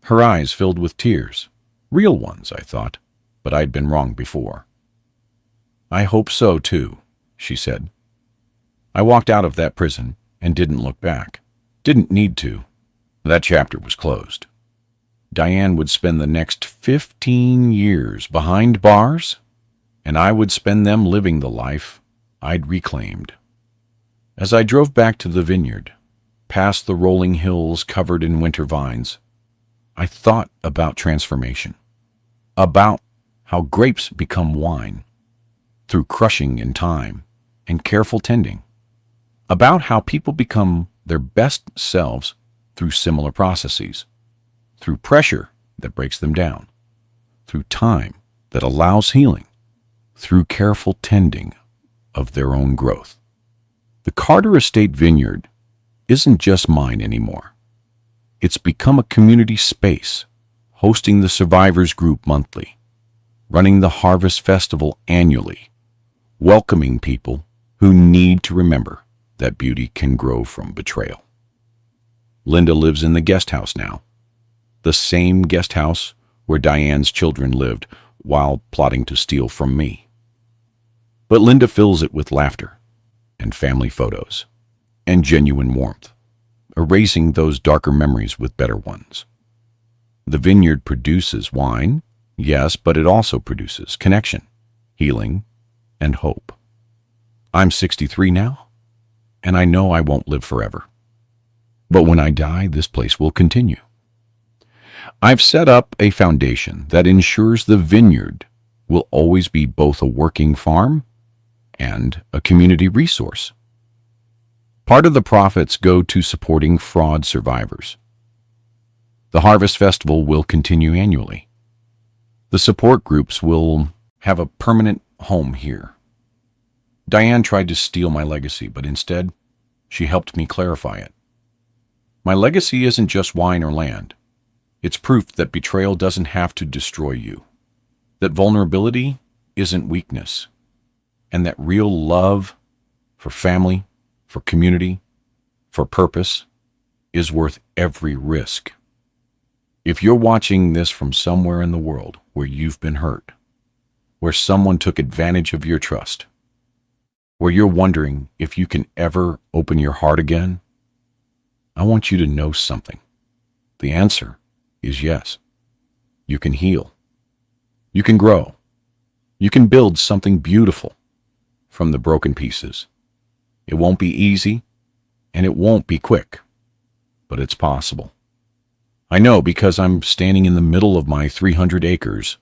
Her eyes filled with tears, real ones, I thought, but I'd been wrong before. I hope so, too, she said. I walked out of that prison and didn't look back. Didn't need to. That chapter was closed. Diane would spend the next 15 years behind bars, and I would spend them living the life I'd reclaimed. As I drove back to the vineyard, past the rolling hills covered in winter vines, I thought about transformation, about how grapes become wine through crushing in time and careful tending, about how people become their best selves through similar processes, through pressure that breaks them down, through time that allows healing, through careful tending of their own growth. The Carter Estate Vineyard isn't just mine anymore. It's become a community space, hosting the Survivors Group monthly, running the Harvest Festival annually, welcoming people who need to remember that beauty can grow from betrayal. Linda lives in the guest house now, the same guest house where Diane's children lived while plotting to steal from me. But Linda fills it with laughter and family photos and genuine warmth, erasing those darker memories with better ones. The vineyard produces wine, yes, but it also produces connection, healing, and hope. I'm 63 now, and I know I won't live forever. But when I die, this place will continue. I've set up a foundation that ensures the vineyard will always be both a working farm and a community resource. Part of the profits go to supporting fraud survivors. The Harvest Festival will continue annually. The support groups will have a permanent home here. Diane tried to steal my legacy, but instead, she helped me clarify it. My legacy isn't just wine or land. It's proof that betrayal doesn't have to destroy you, that vulnerability isn't weakness, and that real love for family, for community, for purpose is worth every risk. If you're watching this from somewhere in the world where you've been hurt, where someone took advantage of your trust, where you're wondering if you can ever open your heart again, I want you to know something. The answer is yes. You can heal. You can grow. You can build something beautiful from the broken pieces. It won't be easy, and it won't be quick, but it's possible. I know because I'm standing in the middle of my 300 acres,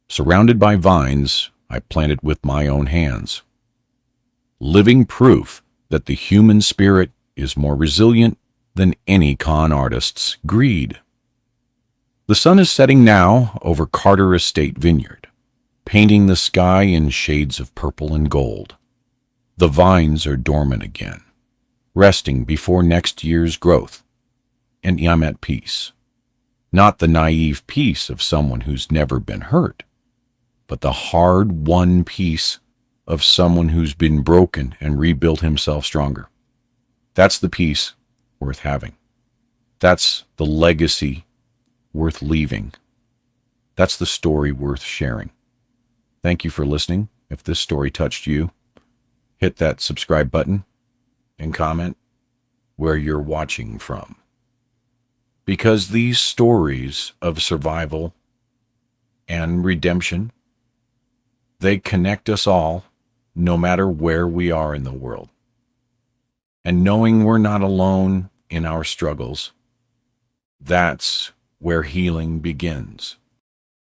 surrounded by vines I planted with my own hands. Living proof that the human spirit is more resilient than any con artist's greed. The sun is setting now over Carter Estate Vineyard, painting the sky in shades of purple and gold. The vines are dormant again, resting before next year's growth, and I'm at peace. Not the naive peace of someone who's never been hurt, but the hard-won peace of someone who's been broken and rebuilt himself stronger. That's the peace worth having. That's the legacy worth leaving. That's the story worth sharing. Thank you for listening. If this story touched you, hit that subscribe button and comment where you're watching from. Because these stories of survival and redemption, they connect us all no matter where we are in the world. And knowing we're not alone in our struggles, that's where healing begins.